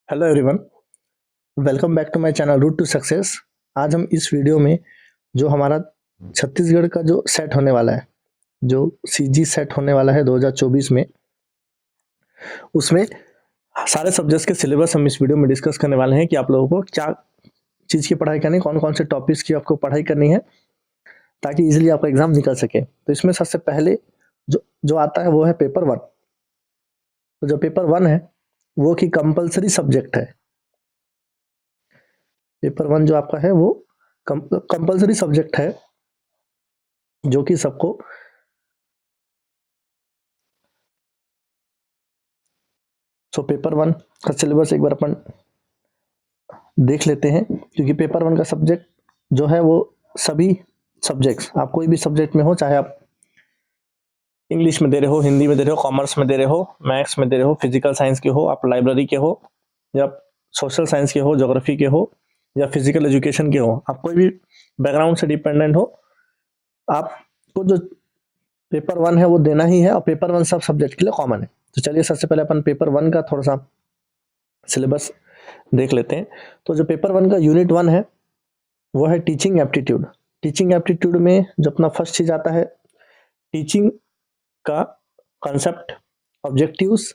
Hello everyone, welcome back to my channel root to success. आज हम इस video में जो हमारा छत्तीसगढ़ का जो सेट होने वाला है, जो सीजी सेट होने वाला है 2024 में, उसमें सारे सब्जेक्ट्स के सिलेबस हम इस वीडियो में डिस्कस करने वाले हैं कि आप लोगों को क्या चीज़ की पढ़ाई करनी है, कौन कौन से टॉपिक्स की आपको पढ़ाई करनी है ताकि इजीली आपका एग्जाम निकल सके। तो इसमें सबसे पहले जो जो आता है वो है पेपर वन। तो जो पेपर वन है वो कि कंपलसरी सब्जेक्ट है। पेपर वन जो आपका है वो कंपलसरी सब्जेक्ट है, जो कि सबको पेपर वन का सिलेबस एक बार अपन देख लेते हैं, क्योंकि पेपर वन का सब्जेक्ट जो है वो सभी सब्जेक्ट्स, आप कोई भी सब्जेक्ट में हो, चाहे आप इंग्लिश में दे रहे हो, हिंदी में दे रहे हो, कॉमर्स में दे रहे हो, मैथ्स में दे रहे हो, फिजिकल साइंस के हो, आप लाइब्रेरी के हो, या सोशल साइंस के हो, ज्योग्राफी के हो, या फिजिकल एजुकेशन के हो, आप कोई भी बैकग्राउंड से डिपेंडेंट हो, आपको जो पेपर वन है वो देना ही है। और पेपर वन सब सब्जेक्ट के लिए कॉमन है। तो चलिए सबसे पहले अपन पेपर वन का थोड़ा सा सिलेबस देख लेते हैं। तो जो पेपर वन का यूनिट वन है वो है टीचिंग एप्टीट्यूड। टीचिंग एप्टीट्यूड में जो अपना फर्स्ट चीज आता है, टीचिंग का concept, objectives,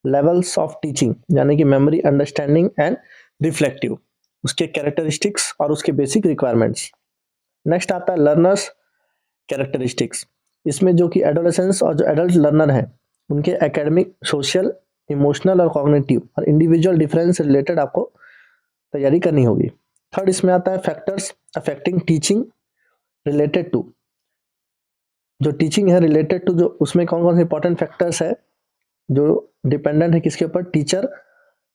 levels of teaching, यानी कि मेमोरी, अंडरस्टैंडिंग एंड रिफ्लेक्टिव, उसके कैरेक्टरिस्टिक्स और उसके बेसिक रिक्वायरमेंट्स। नेक्स्ट आता है लर्नर्स कैरेक्टरिस्टिक्स। इसमें जो कि एडोलेसेंस और जो एडल्ट लर्नर हैं उनके एकेडमिक, सोशल, इमोशनल और कॉग्निटिव और इंडिविजुअल डिफरेंस रिलेटेड आपको तैयारी करनी होगी। थर्ड इसमें आता है factors affecting teaching related to. जो टीचिंग है रिलेटेड टू, जो उसमें कौन कौन से इंपॉर्टेंट फैक्टर्स है जो डिपेंडेंट है किसके ऊपर, teacher,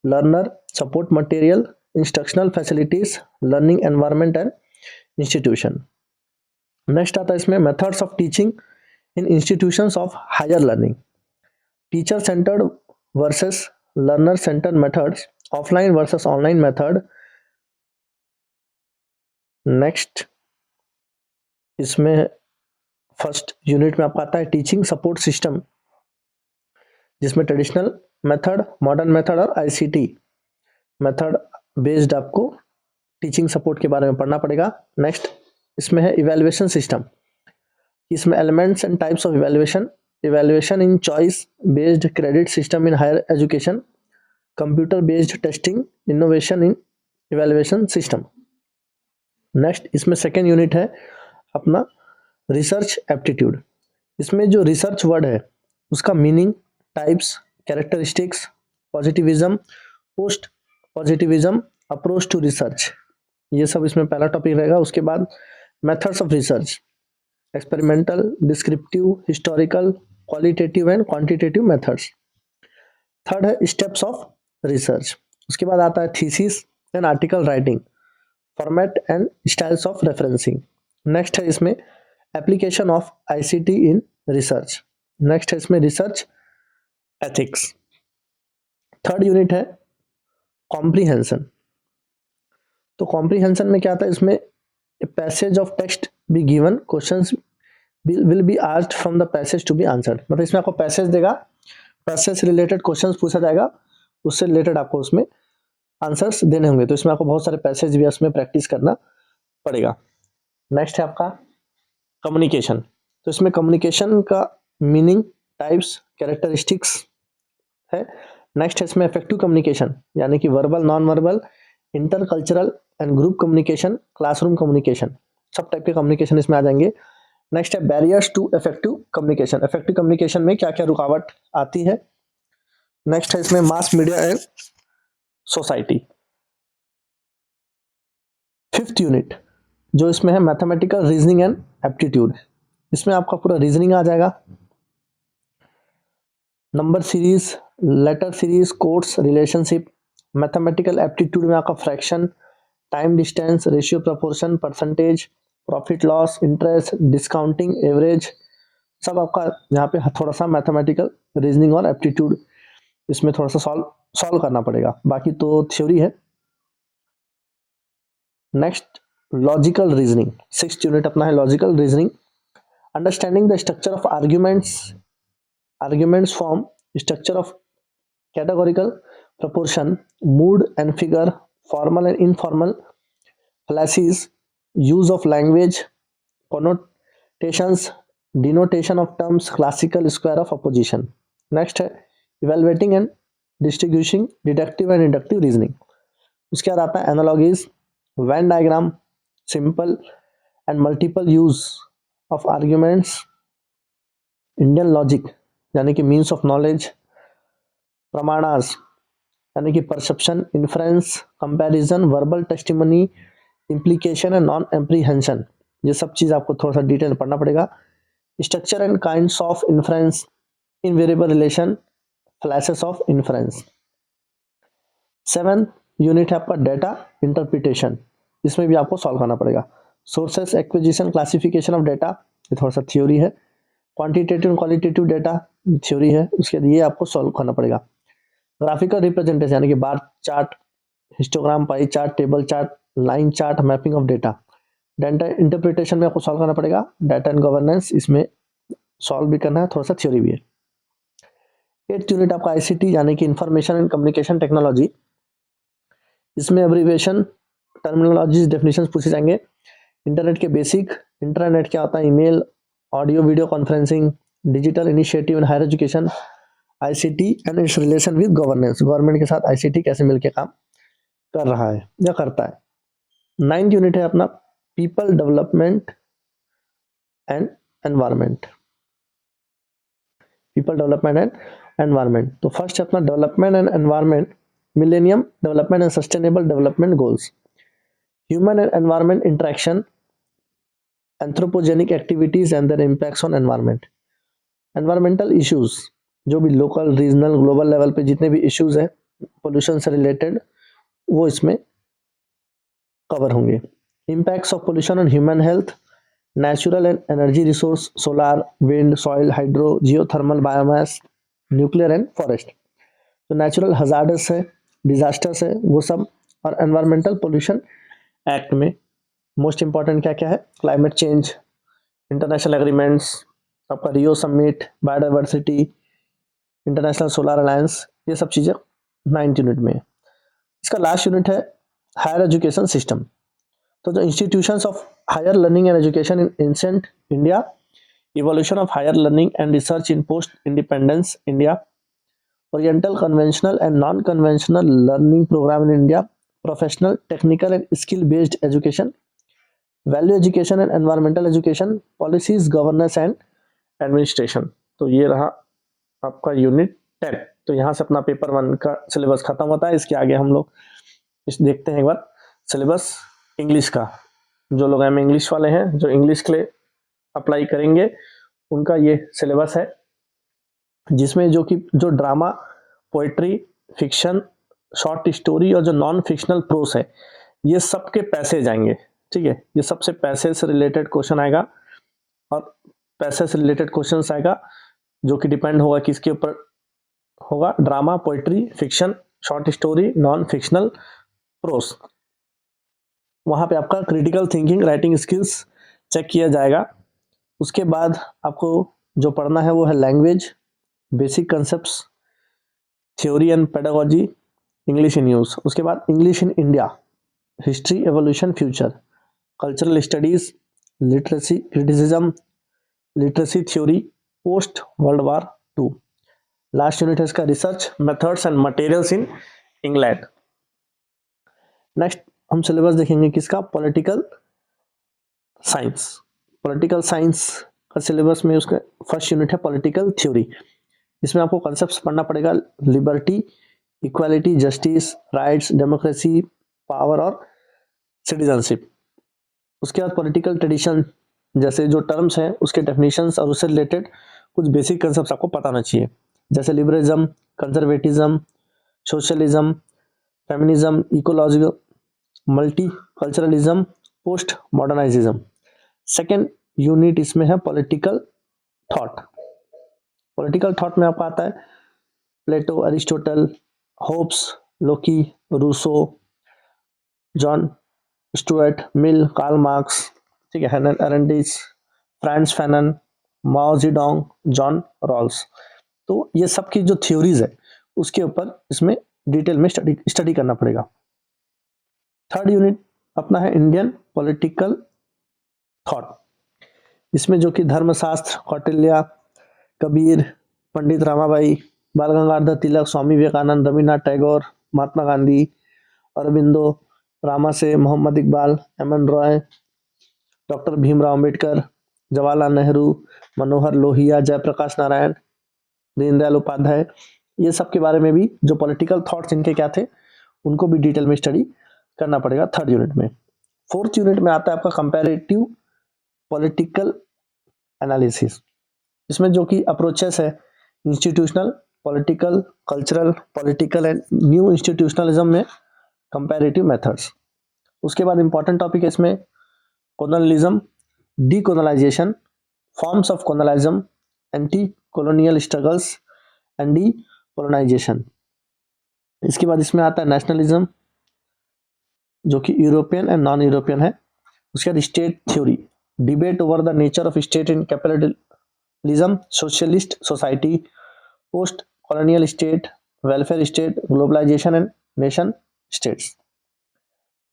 learner, support material, instructional facilities, learning environment and institution. Next आता है इसमें methods of teaching in institutions of higher learning, teacher centred versus learner centred methods, offline versus online method. Next इसमें first unit में आपका आता है teaching support system, जिसमें traditional method, modern method और आईसीटी मेथड बेस्ड आपको teaching support के बारे में पढ़ना पड़ेगा। नेक्स्ट इसमें है इवैल्यूएशन सिस्टम। इसमें elements and types of evaluation, evaluation in choice based credit system in higher education, computer based testing, innovation in evaluation system. Next इसमें सेकेंड यूनिट है अपना रिसर्च एप्टीट्यूड। इसमें जो रिसर्च वर्ड है उसका meaning, types, characteristics, positivism, post positivism, approach to research, ये सब इसमें पहला टॉपिक रहेगा। उसके बाद methods of research, experimental, descriptive, historical, qualitative and quantitative methods. Third है स्टेप्स ऑफ रिसर्च। उसके बाद आता है thesis and article writing, format and styles of referencing. Next है इसमें application of ICT in research. Next है इसमें रिसर्च एथिक्स। थर्ड यूनिट है कॉम्प्रीहेंशन। तो कॉम्प्रीहेंशन में क्या आता है, इसमें passage of text be given, questions will be asked from the passage to be answered. मतलब इसमें आपको पैसेज देगा, पैसेज से रिलेटेड क्वेश्चंस पूछा जाएगा, उससे रिलेटेड आपको उसमें आंसर्स देने होंगे। तो इसमें आपको बहुत सारे पैसेज भी उसमें प्रैक्टिस करना पड़ेगा। नेक्स्ट है आपका कम्युनिकेशन। तो इसमें कम्युनिकेशन का मीनिंग, टाइप्स, कैरेक्टरिस्टिक्स है। नेक्स्ट है इसमें इफेक्टिव कम्युनिकेशन, यानी कि verbal, non verbal, intercultural and group communication, classroom communication, सब टाइप के कम्युनिकेशन इसमें आ जाएंगे। नेक्स्ट है barriers to effective communication, effective communication में क्या क्या रुकावट आती है। नेक्स्ट है इसमें mass media and society. Fifth unit जो इसमें है मैथमेटिकल रीजनिंग एंड एप्टीट्यूड। इसमें आपका पूरा रीजनिंग आ जाएगा, number series, letter series, codes, relationship. Mathematical aptitude में आपका fraction, time distance, ratio proportion, percentage, profit loss, interest, discounting, average, सब आपका यहाँ पे थोड़ा सा मैथमेटिकल रीजनिंग और एप्टीट्यूड इसमें थोड़ा सा सॉल्व करना पड़ेगा, बाकी तो थ्योरी है। Next logical reasoning, sixth unit अपना है logical reasoning, understanding the structure of arguments form, structure of categorical, proportion, mood and figure, formal and informal, fallacies, use of language, connotations, denotation of terms, classical square of opposition. Next है evaluating and distinguishing deductive and inductive reasoning. उसके बाद आता है analogies, Venn diagram, simple and multiple use of arguments, Indian logic यानी कि means of knowledge, प्रमाणास यानी कि perception, inference, comparison, verbal testimony, implication and non apprehension, ये सब चीज़ आपको थोड़ा सा डिटेल पढ़ना पड़ेगा. Structure and kinds of inference, invariable relation, flashes of inference. 7th unit है आपका डेटा इंटरप्रिटेशन, इसमें भी आपको सॉल्व करना पड़ेगा. Sources, acquisition, classification of data, ये थोड़ा सा थ्योरी है. Quantitative and qualitative data theory है, उसके लिए आपको सॉल्व करना पड़ेगा. ग्राफिकल रिप्रेजेंटेशन यानी कि bar chart, histogram, pie chart, table chart, line chart, mapping of data. Data interpretation में आपको सॉल्व करना पड़ेगा. डेटा एंड गवर्नेंस, इसमें सॉल्व भी करना है, थोड़ा सा थ्योरी भी है. 8th यूनिट आपका आईसीटी यानी कि इंफॉर्मेशन एंड कम्युनिकेशन टेक्नोलॉजी, इसमें एब्रिविएशन, टर्मिनोलॉजीज, डेफिनेशंस पूछे जाएंगे. इंटरनेट के बेसिक, इंटरनेट क्या होता है, email, audio video conferencing, digital initiative in higher education, ICT and its relation with governance, government के साथ आईसीटी कैसे मिलकर काम कर रहा है या करता है. 9th यूनिट है अपना people development and environment, people development and environment. तो फर्स्ट है अपना development and environment, millennium development and sustainable development goals, human and environment interaction, anthropogenic activities and their impacts on environment. Environmental issues, जो भी local, regional, global level पे जितने भी issues है pollution से रिलेटेड, वो इसमें कवर होंगे. Impacts of pollution on human health, natural and energy resource, solar, wind, soil, hydro, geothermal, biomass, nuclear and forest. तो नेचुरल हजार्डस है, डिजास्टर्स है, वो सब. और एनवायरमेंटल पोल्यूशन एक्ट में मोस्ट इंपॉर्टेंट क्या क्या है, क्लाइमेट चेंज, इंटरनेशनल एग्रीमेंट्स, आपका Rio summit, biodiversity, international solar alliance, ये सब चीज़ें 9th यूनिट में. इसका लास्ट यूनिट है हायर एजुकेशन सिस्टम. तो जो institutions of higher learning and education in ancient India, evolution of higher learning and research in post independence India, oriental conventional and non conventional learning programme in India, professional, technical and skill based education, value education and environmental education, policies, governance and administration. तो ये रहा आपका unit 10. तो यहाँ से अपना paper 1 का syllabus खत्म होता है. इसके आगे हम लोग इस देखते हैं एक बार सिलेबस इंग्लिश का. जो लोग एम इंग्लिश वाले हैं, जो इंग्लिश के लिए अप्लाई करेंगे, उनका ये सिलेबस है, जिसमें जो drama, poetry, fiction, short story और जो नॉन फिक्शनल प्रोस है, ये सब के पैसे जाएंगे. ठीक है, ये सबसे पैसे से रिलेटेड क्वेश्चन आएगा और पैसे से रिलेटेड क्वेश्चंस आएगा, जो कि डिपेंड होगा किसके ऊपर होगा, drama, poetry, fiction, short story, non fictional, prose. वहाँ पे आपका critical thinking, writing skills check किया जाएगा. उसके बाद आपको जो पढ़ना है वो है language, basic concepts, theory and pedagogy, English in use. उसके बाद English in India, history, evolution, future, cultural studies, literacy, criticism, literacy theory, post world war 2. Last unit है इसका research methods and materials in England. Next हम syllabus देखेंगे किसका, political science. Political science का syllabus में उसका फर्स्ट यूनिट है political theory. इसमें आपको कॉन्सेप्ट्स पढ़ना पड़ेगा, liberty, equality, justice, rights, democracy, power और सिटीजनशिप. उसके बाद पॉलिटिकल ट्रेडिशन, जैसे जो टर्म्स हैं उसके डेफिनेशंस और उससे रिलेटेड कुछ बेसिक कंसेप्ट्स आपको पता होना चाहिए, जैसे liberalism, conservatism, socialism, feminism, ecology, multiculturalism, postmodernism. Second unit इसमें है पॉलिटिकल थॉट. पॉलिटिकल थॉट में आपका आता है Plato, Aristotle, Hobbes, Locke, Rousseau, John Stuart Mill, Karl Marx, ठीक है, Hannah Arendt, Frantz Fanon, Mao Zedong, John Rawls. तो ये सब की जो थ्योरीज है उसके ऊपर इसमें डिटेल में स्टडी करना पड़ेगा। थर्ड यूनिट अपना है इंडियन पॉलिटिकल थॉट। इसमें जो कि धर्मशास्त्र, कौटिल्य, कबीर, पंडित रामाबाई, बाल गंगाधर तिलक, स्वामी विवेकानंद, रविन्द्रनाथ टैगोर, महात्मा गांधी, अरबिंदो, रामासे, मोहम्मद इकबाल, एम.एन. रॉय, डॉक्टर भीमराव अंबेडकर, जवाहरलाल नेहरू, मनोहर लोहिया, जयप्रकाश नारायण, दीनदयाल उपाध्याय, ये सब के बारे में भी जो पॉलिटिकल थॉट्स इनके क्या थे उनको भी डिटेल में स्टडी करना पड़ेगा थर्ड यूनिट में। फोर्थ यूनिट में आता है आपका कंपैरेटिव पॉलिटिकल एनालिसिस। इसमें जो कि अप्रोचेस है institutional, political, cultural, political and new institutionalism में कंपैरेटिव मेथड्स। उसके बाद इंपॉर्टेंट टॉपिक है इसमें colonialism, decolonisation, forms of colonialism, anti colonial struggles and decolonisation. इसके बाद इसमें आता है नेशनलिज्म जो कि यूरोपियन एंड नॉन यूरोपियन है। उसके बाद state theory, debate over the nature of state in capitalism, socialist society, post colonial state, welfare state, globalisation and nation states.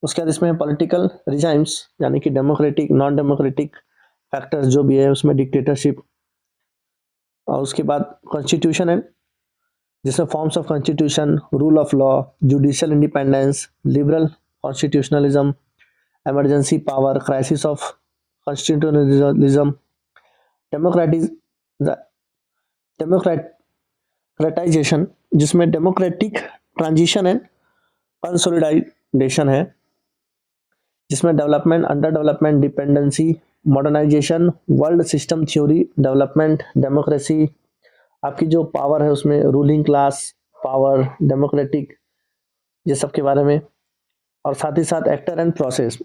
उसके बाद इसमें पॉलिटिकल रिजाइम्स यानी कि डेमोक्रेटिक, नॉन डेमोक्रेटिक फैक्टर्स जो भी है उसमें डिक्टेटरशिप। और उसके बाद कॉन्स्टिट्यूशन एंड जिसमें forms of constitution, rule of law, judicial independence, liberal constitutionalism, emergency power, crisis of constitutionalism, democratisation जिसमें डेमोक्रेटिक ट्रांजिशन एंड कंसोलिडेशन है, जिसमें development, under development, dependency, modernisation, world system theory, development, democracy, आपकी जो power है उसमें ruling class power, democratic, ये सब के बारे में। और साथ ही साथ actor and process,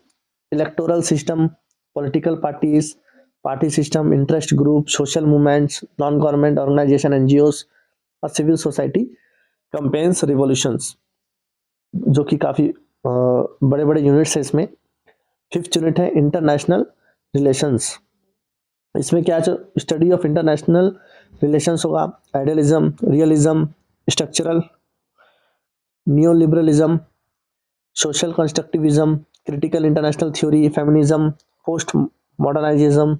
electoral system, political parties, party system, interest group, social movements, non government organisation, NGOs और सिविल सोसाइटी कैंपेन्स, रिवॉल्यूशंस, जो कि काफ़ी बड़े बड़े यूनिट्स है इसमें। फिफ्थ यूनिट है इंटरनेशनल रिलेशंस। इसमें क्या स्टडी ऑफ इंटरनेशनल रिलेशंस होगा, idealism, realism, structural, neoliberalism, social constructivism, critical international theory, feminism, post modernisation,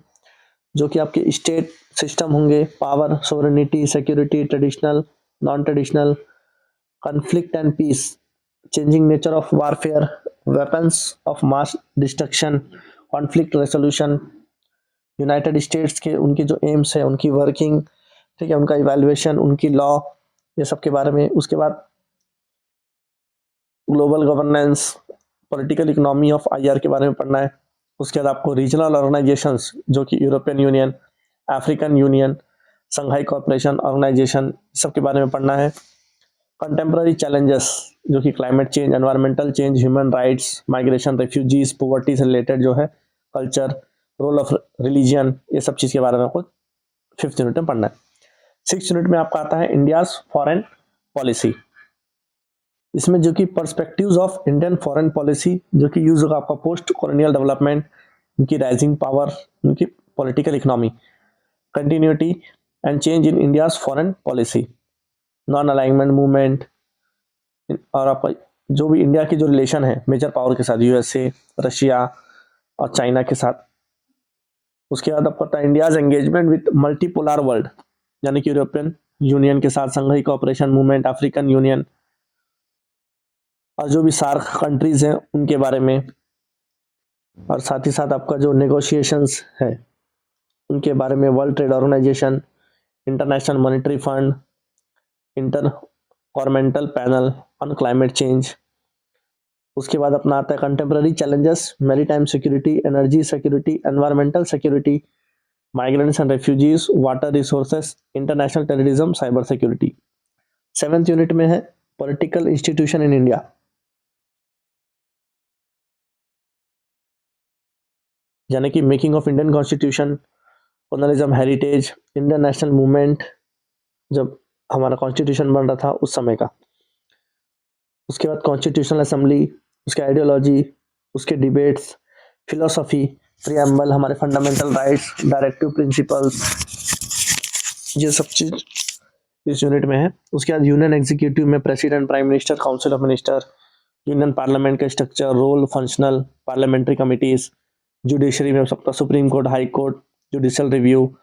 जो कि आपके स्टेट सिस्टम होंगे, power, sovereignty, security, traditional, non traditional, conflict and peace, changing nature of warfare, weapons of mass destruction, conflict resolution, United States के उनके जो AIIMS है, उनकी working, ठीक है, उनका इवैल्यूएशन, उनकी लॉ, ये सब के बारे में। उसके बाद global governance, political economy of IR के बारे में पढ़ना है। उसके बाद आपको रीजनल ऑर्गेनाइजेशंस जो कि European Union, African Union, Shanghai corporation organisation, सब के बारे में पढ़ना है। कंटेम्प्रेरी चैलेंजेस जो कि climate change, environmental change, human rights, migration, refugees, poverty से रिलेटेड जो है, कल्चर, रोल ऑफ रिलीजियन, ये सब चीज़ के बारे में आपको फिफ्थ यूनिट में पढ़ना है। सिक्स यूनिट में आपका आता है इंडियाज फॉरेन पॉलिसी। इसमें जो कि perspectives of Indian foreign policy जो कि यूज होगा आपका पोस्ट कॉलोनियल डेवलपमेंट, उनकी राइजिंग पावर, उनकी political economy, continuity and change in India's foreign policy, non alignment movement, और आपका जो भी इंडिया की जो रिलेशन है मेजर पावर के साथ, यूएसए, रशिया और चाइना के साथ। उसके बाद आपको पता है India's engagement with multipolar world, यानी कि यूरोपियन यूनियन के साथ संघाई कोऑपरेशन मूवमेंट, अफ्रीकन यूनियन और जो भी सार्क कंट्रीज हैं उनके बारे में। और साथ ही साथ आपका जो नेगोशिएशंस है उनके बारे में, World Trade Organization, International Monetary Fund, inter governmental panel on climate change. उसके बाद अपना आता है contemporary challenges, maritime security, energy security, environmental security, migrants and refugees, water resources, international terrorism, cyber security. Seventh unit में है political institution in India, यानी कि making of Indian constitution, colonialism heritage, Indian national movement, जब हमारा constitution बन रहा था उस समय का। उसके बाद कॉन्स्टिट्यूशनल असेंबली, उसके आइडियोलॉजी, उसके डिबेट्स, फिलोसफी, प्रीएम्बल, हमारे फंडामेंटल राइट्स, डायरेक्टिव प्रिंसिपल्स, ये सब चीज इस यूनिट में है। उसके बाद यूनियन एग्जीक्यूटिव में president, prime minister, council of minister, union parliament का structure, role, functional, parliamentary committees, judiciary में सबका supreme court, high court, judicial review,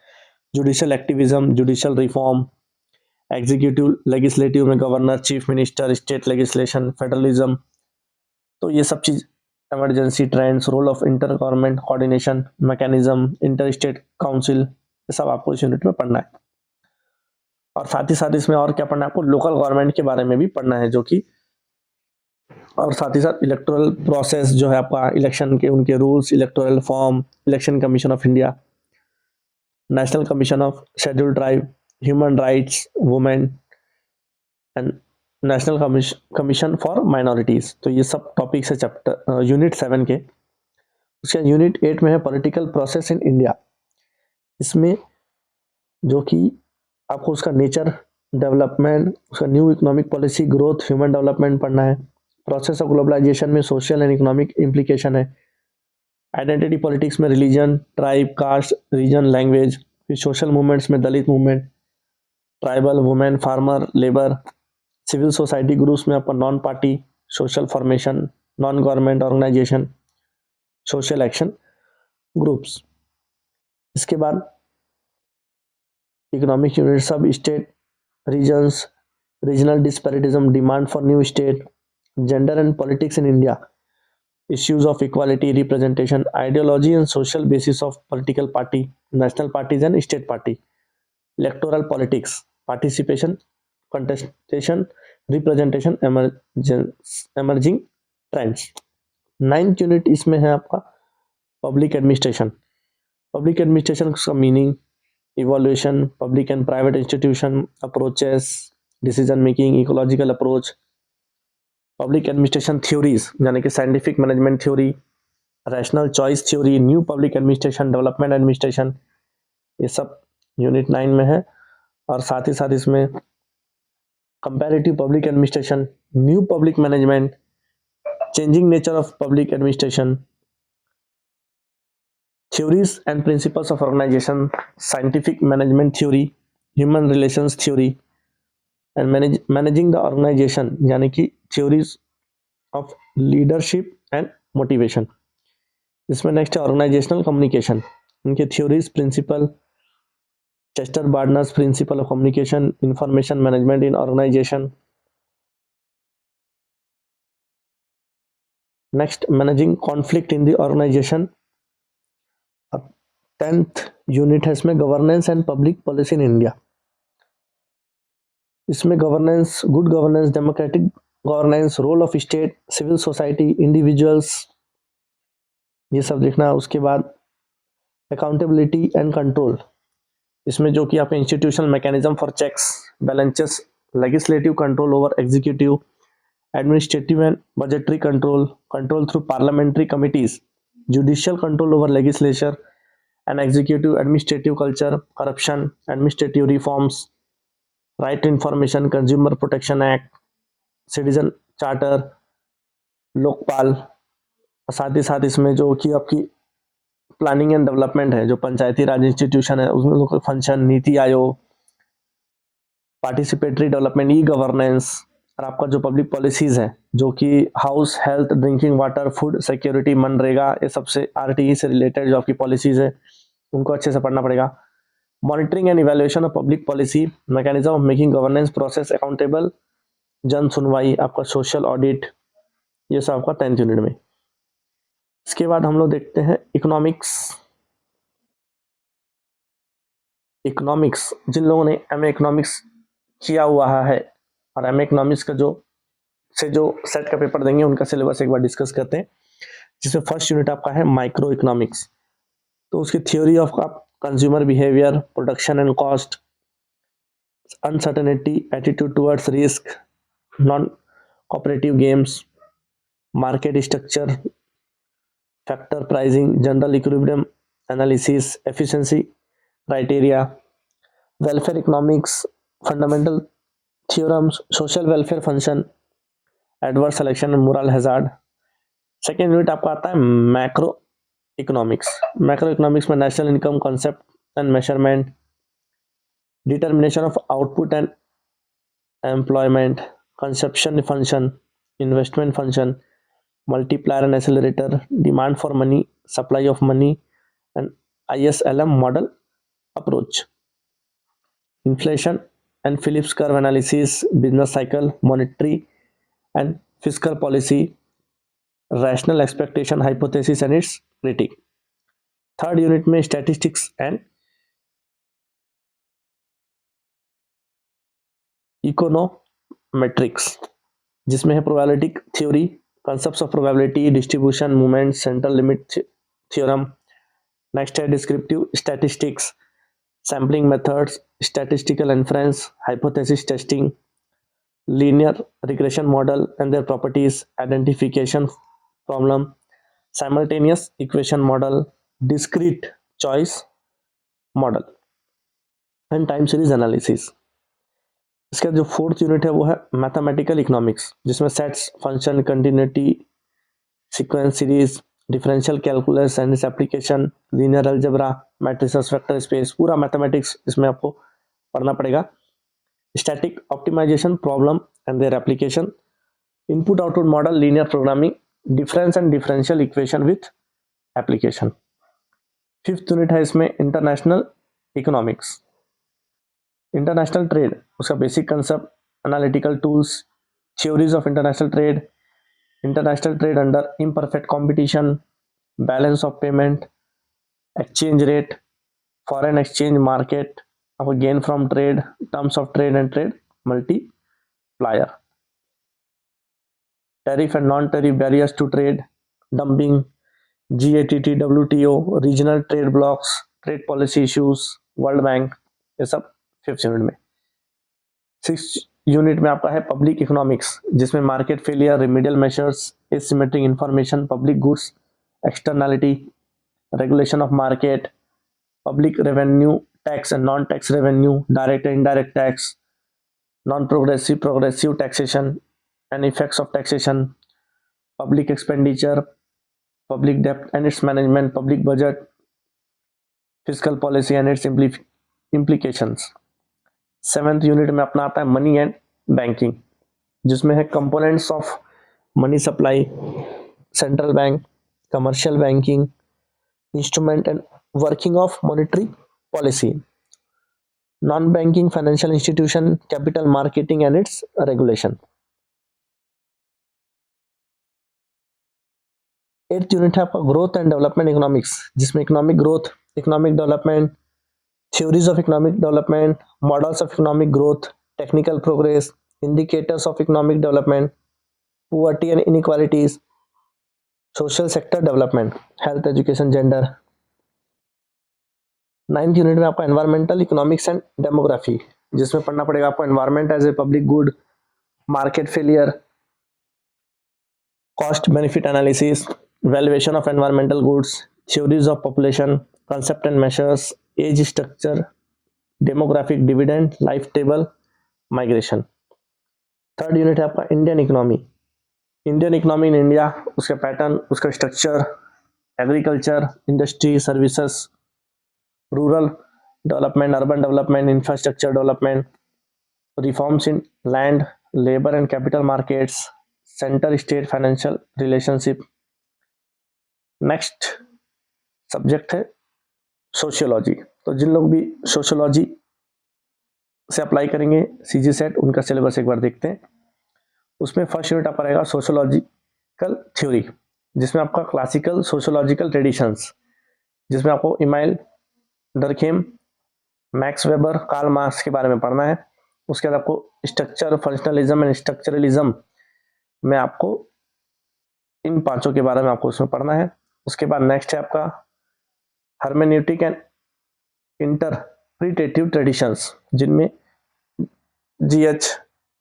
judicial activism, judicial reform, executive legislative में governor, chief minister, state legislation, federalism. तो ये सब चीज, emergency trends, role of inter government coordination mechanism, inter state council, ये सब आपको इस यूनिट में पढ़ना है। और साथ ही साथ इसमें और क्या पढ़ना है आपको, लोकल गवर्नमेंट के बारे में भी पढ़ना है, जो कि और साथ ही साथ इलेक्टोरल प्रोसेस जो है आपका, इलेक्शन के उनके rules, electoral form, election commission of India, national commission of scheduled tribe, human rights, women and national commission for minorities. तो ये सब टॉपिक्स है चैप्टर यूनिट 7 के। उसके यूनिट 8 में है पॉलिटिकल प्रोसेस इन इंडिया। इसमें जो कि आपको उसका नेचर, डेवलपमेंट, उसका new economic policy, growth, human development पढ़ना है। प्रोसेस ऑफ ग्लोबलाइजेशन में सोशल एंड इकोनॉमिक इम्प्लीकेशन है। आइडेंटिटी पॉलिटिक्स में religion, tribe, caste, region, language. फिर सोशल मूवमेंट्स में Dalit movement, tribal, women, farmer, labour. Civil society groups में आपका non party, social formation, non government organisation, social action groups. इसके बाद economic unit, sub state, regions, regional disparities, demand for new state, gender and politics in India, issues of equality, representation, ideology and social basis of political party, national parties and state party, electoral politics, participation, contestation, representation, emerging trends। 9th unit इसमें है आपका public administration. Public administration का meaning, evolution, public and private institution, approaches, decision making, ecological approach, public administration theories यानी कि scientific management theory, rational choice theory, new public administration, development administration, ये सब unit 9 में है। और साथ ही साथ इसमें comparative public administration, new public management, changing nature of public administration, theories and principles of organisation, scientific management theory, human relations theory and managing the organisation यानी कि theories of leadership and motivation. इसमें next है organisational communication, उनके theories, principle, Chester Barnard's principle of communication, information management in organisation. Next managing conflict in the organisation. 10th unit है इसमें governance and public policy in India. इसमें governance, good governance, democratic governance, role of state, civil society, individuals, ये सब देखना है। उसके बाद accountability and control, इसमें जो कि आपका institutional mechanism for checks balances, legislative control over executive, administrative and budgetary control, control through parliamentary committees, judicial control over legislature and executive, administrative culture, corruption, administrative reforms, right to information, consumer protection act, citizen charter, Lokpal. साथ ही साथ इसमें जो कि आपकी planning and development है, जो पंचायती राज institution है उसमें local function, NITI Aayog, participatory development, e governance, और आपका जो पब्लिक पॉलिसीज है जो कि house, health, drinking water, food security, MNREGA, ये सबसे आरटीई से रिलेटेड जो आपकी पॉलिसीज है उनको अच्छे से पढ़ना पड़ेगा। Monitoring and evaluation of public policy, mechanism of making governance process accountable, जन सुनवाई, आपका सोशल ऑडिट, ये सब आपका 10th यूनिट में। इसके बाद हम लोग देखते हैं इकोनॉमिक्स। इकोनॉमिक्स, जिन लोगों ने एमए इकोनॉमिक्स किया हुआ है और एमए इकोनॉमिक्स का जो सेट का पेपर देंगे उनका सिलेबस एक बार डिस्कस करते हैं, जिसमें फर्स्ट यूनिट आपका है माइक्रो इकोनॉमिक्स। तो उसकी theory of consumer behaviour, production and cost, uncertainty, attitude towards risk, non cooperative games, market structure, factor pricing, general equilibrium analysis, efficiency criteria, welfare economics, fundamental theorems, social welfare function, adverse selection and moral hazard. Second unit आपका आता है macro economics. Macro economics में national income concept and measurement, determination of output and employment, consumption function, investment function, multiplier and accelerator, demand for money, supply of money, and ISLM model approach. Inflation and Phillips curve analysis, business cycle, monetary and fiscal policy, rational expectation hypothesis and its critique. Third unit में statistics and econometrics, जिसमें है probability theory, concepts of probability, distribution, movement, central limit theorem. Next है descriptive statistics, sampling methods, statistical inference, hypothesis testing, linear regression model and their properties, identification problem, simultaneous equation model, discrete choice model and time series analysis. इसका जो fourth unit है वो है mathematical economics, जिसमें sets, function, continuity, sequence series, differential calculus and its application, linear algebra, matrices, vector space, पूरा mathematics इसमें आपको पढ़ना पड़ेगा. Static optimisation problem and their application, input output model, linear programming, difference and differential equation with application. Fifth unit है इसमें international economics, international trade, उसका basic concept, analytical tools, theories of international trade under imperfect competition, balance of payment, exchange rate, foreign exchange market, gain from trade, terms of trade and trade multiplier, tariff and non tariff barriers to trade, dumping, GATT, WTO, regional trade blocs, trade policy issues, World Bank, ये सब fifth unit में. Six unit में आपका है public economics, जिसमें market failure, remedial measures, asymmetric information, public goods, externality, regulation of market, public revenue, tax and non tax revenue, direct and indirect tax, non progressive, progressive taxation and effects of taxation, public expenditure, public डेप्ट and its management, public budget, physical policy and it's implications. Seventh unit में अपना आता है money and banking, जिसमें है components of money supply, central bank, commercial banking, instrument and working of monetary policy, non banking financial institution, capital marketing and it's regulation. Eighth unit है आपका growth and development economics, जिसमें economic growth, economic development, theories of economic development, models of economic growth, technical progress, indicators of economic development, poverty and inequalities, social sector development, health, education, gender. Ninth unit में आपका environmental economics and demography, जिसमें पढ़ना पड़ेगा आपको environment as a public good, market failure, cost benefit analysis, valuation of environmental goods, theories of population, concept and measures, age structure, demographic dividend, life table, migration. Third unit है आपका Indian economy, Indian economy in India, उसका pattern, उसका structure, agriculture, industry, services, rural development, urban development, infrastructure development, reforms in land, labour and capital markets, centre state financial relationship. Next subject है sociology. तो जिन लोग भी sociology से apply करेंगे CG set, उनका syllabus एक बार देखते हैं. उसमें फर्स्ट यूनिट आपका रहेगा सोशियोलॉजिकल थ्योरी, जिसमें आपका क्लासिकल सोशियोलॉजिकल ट्रेडिशंस, जिसमें आपको Emile Durkheim, Max Weber, Karl Marx के बारे में पढ़ना है. उसके बाद आपको स्ट्रक्चर, फंक्शनलिज्म एंड स्ट्रक्चरलिज्म में आपको इन पांचों के बारे में आपको उसमें पढ़ना है. उसके बाद नेक्स्ट है आपका हर्मेन्यूटिक एंड इंटरप्रिटेटिव ट्रेडिशंस, जिनमें GH,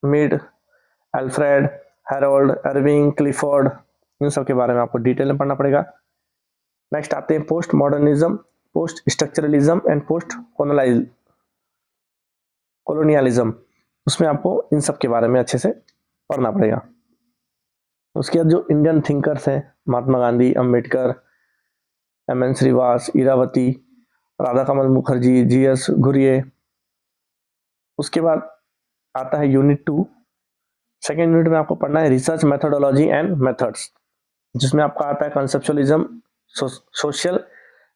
Mead, Alfred, Harold, Erving, Clifford, इन सब के बारे में आपको डिटेल में पढ़ना पड़ेगा. नेक्स्ट आते हैं post modernism, post structuralism and post colonialism. उसमें आपको इन सब के बारे में अच्छे से पढ़ना पड़ेगा. उसके बाद जो इंडियन थिंकर्स हैं, महात्मा गांधी, अंबेडकर, MN श्रीवास, इरावती, राधा कमल मुखर्जी, GS घुरिये. उसके बाद आता है यूनिट 2। सेकेंड यूनिट में आपको पढ़ना है रिसर्च मेथोडोलॉजी एंड मेथड्स, जिसमें आपका आता है कंसेप्चुअलिज्म, सोशल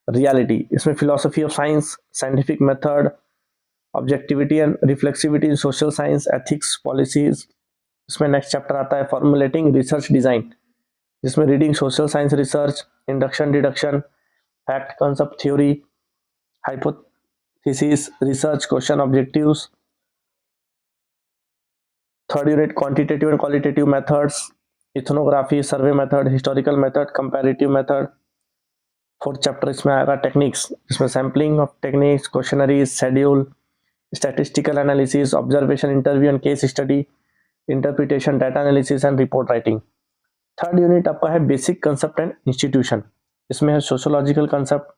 रियलिटी। इसमें philosophy of science, scientific method, objectivity and reflexivity in social science, ethics, policies. इसमें नेक्स्ट चैप्टर आता है फॉर्मुलेटिंग रिसर्च डिजाइन, जिसमें reading social science research, induction, deduction, fact, concept, theory, hypothesis, research, question, objectives. Third unit quantitative and qualitative methods, ethnography, survey method, historical method, comparative method. Fourth chapter इसमें आएगा techniques, इसमें sampling of techniques, questionnaires, schedule, statistical analysis, observation, interview and case study, interpretation, data analysis and report writing. Third unit आपका है basic concept and institution, इसमें है sociological concept.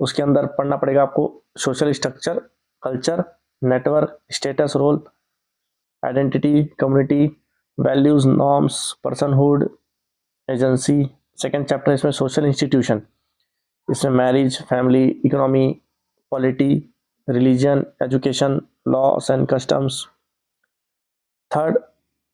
उसके अंदर पढ़ना पड़ेगा आपको social structure, culture, network, status, role, identity, community, values, norms, personhood, agency. Second chapter इसमें सोशल इंस्टीट्यूशन, इसमें marriage, family, economy, polity, religion, education, laws and customs. Third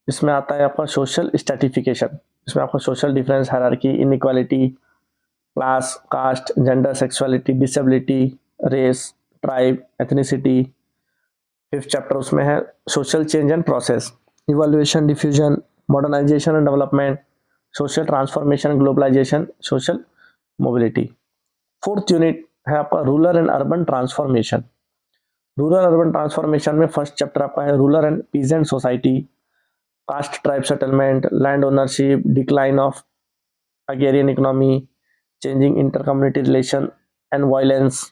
इसमें आता है आपका सोशल स्ट्रैटिफिकेशन, इसमें आपका social difference, hierarchy, inequality, class, caste, gender, sexuality, disability, race, tribe, ethnicity. Fifth chapter उसमें है social change and process, evolution, diffusion, modernisation and development, social transformation, globalisation, social mobility. Fourth unit है आपका rural and urban transformation. Rural urban transformation में first chapter आपका है rural and peasant society, caste tribe settlement, land ownership, decline of agrarian economy, changing inter-community relation and violence।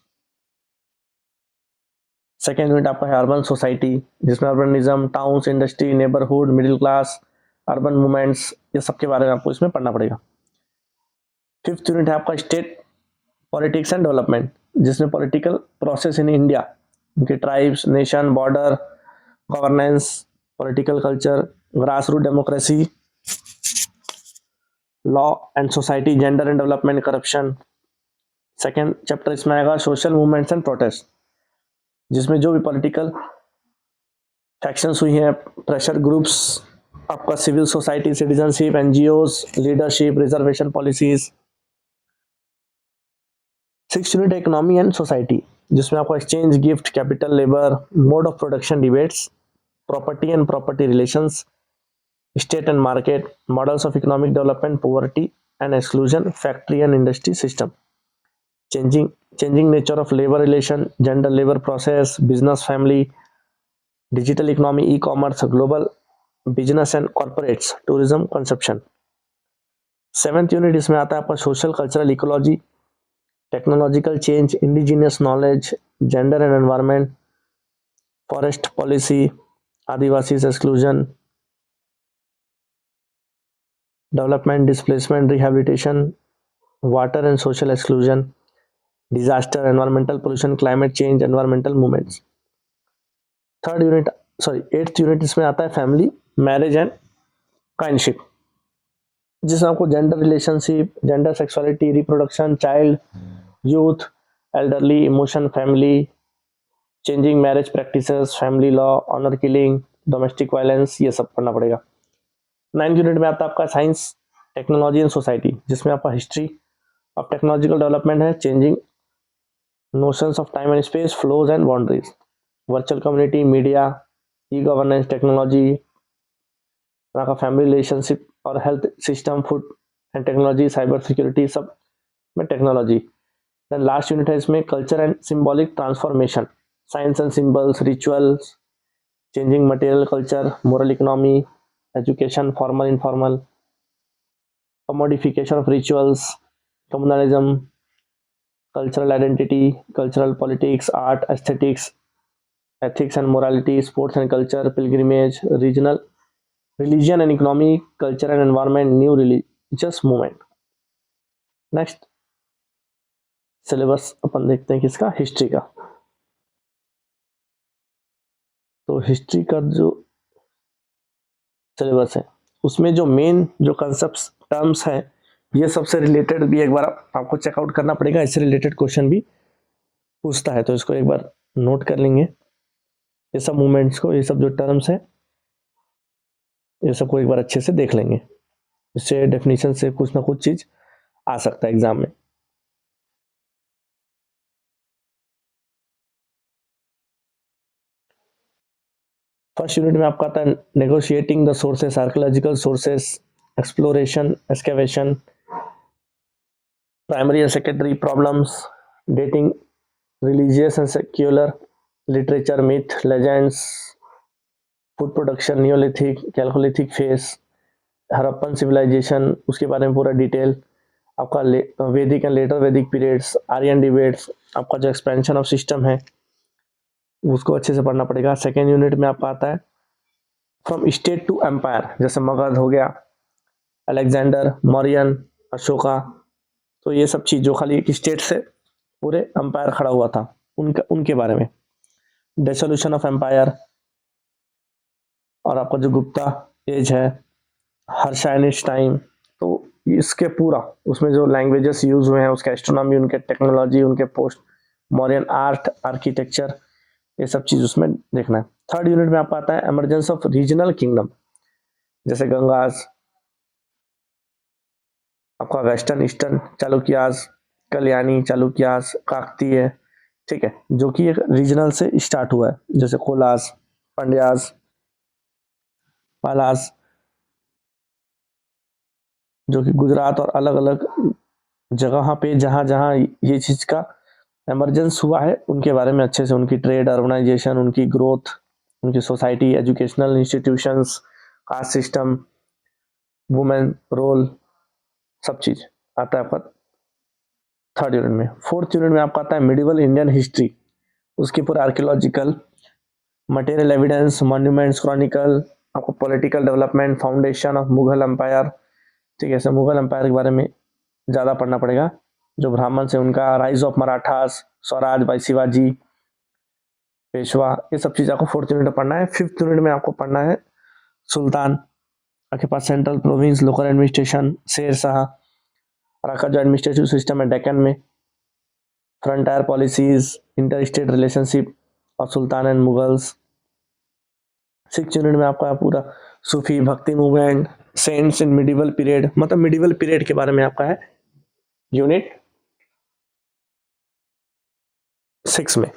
Second unit आपका है urban society, जिसमें urbanism, towns, industry, neighbourhood, middle class, urban movements, ये सब के बारे में आपको इसमें पढ़ना पड़ेगा। फिफ्थ यूनिट है आपका स्टेट पॉलिटिक्स एंड डेवलपमेंट, जिसमें पॉलिटिकल प्रोसेस इन इंडिया, उनके tribes, nation, border, governance, political culture, grass root democracy, law and society, gender and development, corruption. Second chapter इसमें आएगा सोशल मूवमेंट्स एंड प्रोटेस्ट, जिसमें जो भी political factions हुई हैं, pressure groups, आपका civil society, citizenship, NGOs, leadership, reservation policies. Six unit economy and society, जिसमें आपका exchange, gift, capital, labour, mode of production debates, property and property relations, state and market, models of economic development, poverty and exclusion, factory and industry system, changing nature of labor relation, gender labor process, business family, digital economy, e-commerce, global business and corporates, tourism consumption। Seventh unit इसमें आता है आपका social cultural ecology, technological change, indigenous knowledge, gender and environment, forest policy, Adivasi exclusion, development, displacement, rehabilitation, water and social exclusion, disaster, environmental pollution, climate change, environmental movements. Eighth unit इसमें आता है family, marriage and kinship, जिसमें आपको gender relationship, gender sexuality, reproduction, child, youth, elderly, emotion, family, changing marriage practices, family law, honour killing, domestic violence, ये सब पढ़ना पड़ेगा। Ninth unit में आता है आपका साइंस, टेक्नोलॉजी एंड सोसाइटी, जिसमें आपका हिस्ट्री ऑफ टेक्नोलॉजिकल डेवलपमेंट है, changing notions of time and space, flows and boundaries, virtual community, media, e-governance, technology, का फैमिली रिलेशनशिप और health system, food and technology, cyber security, सब में technology. Then last unit है इसमें culture and symbolic transformation, science and symbols, rituals, changing material culture, moral economy, education, formal informal, commodification of rituals, communalism, cultural identity, cultural politics, art, aesthetics, ethics and morality, sports and culture, pilgrimage, regional, religion and economy, culture and environment, new religious movement। Next syllabus अपन देखते हैं किसका, history का। तो history का जो syllabus है उसमें जो मेन जो कंसेप्ट टर्म्स हैं, ये सबसे रिलेटेड भी एक बार आपको चेकआउट करना पड़ेगा, इससे रिलेटेड क्वेश्चन भी पूछता है, तो इसको एक बार नोट कर लेंगे। ये सब मूवमेंट्स को, ये सब जो टर्म्स है, ये सबको एक बार अच्छे से देख लेंगे। इससे डेफिनेशन से कुछ ना कुछ चीज आ सकता है एग्जाम में। फर्स्ट यूनिट में आपका आता है negotiating the sources, archaeological sources, exploration, excavation, primary and secondary problems, dating, religious and secular, literature, myth, legends, food production, neolithic, chalcolithic phase, Harappan civilisation, उसके बारे में पूरा डिटेल, आपका Vedic and later Vedic periods, Aryan debates, आपका जो एक्सपेंशन ऑफ सिस्टम है उसको अच्छे से पढ़ना पड़ेगा। सेकेंड यूनिट में आपका आता है फ्रॉम स्टेट टू एम्पायर, जैसे मगध हो गया, अलेक्जेंडर, मौर्यन, अशोका, तो ये सब चीज जो खाली एक स्टेट से पूरे एम्पायर खड़ा हुआ था उनके बारे में, डिसोल्यूशन ऑफ एम्पायर, और आपका जो गुप्ता एज है, हर्षाइनिश टाइम, तो इसके पूरा उसमें जो लैंग्वेजेस यूज हुए हैं, उसके एस्ट्रोनॉमी, उनके टेक्नोलॉजी, उनके पोस्ट मॉडर्न आर्ट, आर्किटेक्चर, ये सब चीज उसमें देखना है। थर्ड यूनिट में आपका आता है एमरजेंस ऑफ रीजनल किंगडम, जैसे गंगास, आपका वेस्टर्न ईस्टर्न चालुक्यास, कल्याणी चालुक्यास, काकतीय, ठीक है, जो कि एक रीजनल से स्टार्ट हुआ है, जैसे कोलास, पंड्यास, पालास, जो कि गुजरात और अलग अलग जगह पे जहां जहां ये चीज का एमरजेंस हुआ है उनके बारे में अच्छे से, उनकी ट्रेड, अर्बनाइजेशन, उनकी ग्रोथ, उनकी society, educational institutions, caste system, women role, सब चीज आता है आपका थर्ड यूनिट में। फोर्थ यूनिट में आपका आता है मिडिवल इंडियन हिस्ट्री, उसकी पूरा archaeological, material evidence, monuments, chronicle, आपको political development, foundation of Mughal empire, ठीक है, मुगल एम्पायर के बारे में ज़्यादा पढ़ना पड़ेगा, जो ब्राह्मण से उनका rise of Marathas, Swaraj by Shivaji, Peshwa, ये सब चीज़ आपको फोर्थ यूनिट में पढ़ना है। फिफ्थ यूनिट में आपको पढ़ना है सुल्तान, आपके पास central province, local administration, Sher Shah, और आपका जो एडमिनिस्ट्रेटिव सिस्टम है डेक्कन में, frontier policies, inter state relationship और sultan and Mughals. Six unit में आपका पूरा सूफी भक्ति movement, saints in medieval period, मतलब मिडिवल पीरियड के बारे में आपका है यूनिट 6 में।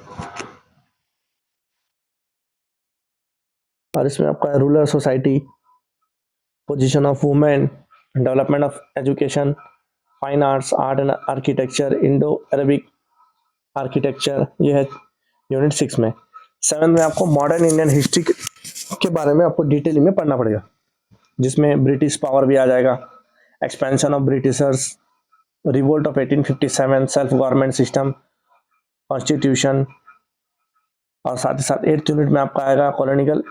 और इसमें आपका rural society, position of women, development of education, fine arts, art and architecture, Indo Arabic architecture, ये है यूनिट 6 में। 7 में आपको मॉडर्न इंडियन हिस्ट्री के बारे में आपको डिटेलिंग में पढ़ना पड़ेगा, जिसमें ब्रिटिश पावर भी आ जाएगा, expansion of Britishers, revolt of 1857, self government system, constitution, और साथ ही साथ 8th यूनिट में आपका आएगा कॉलोनियल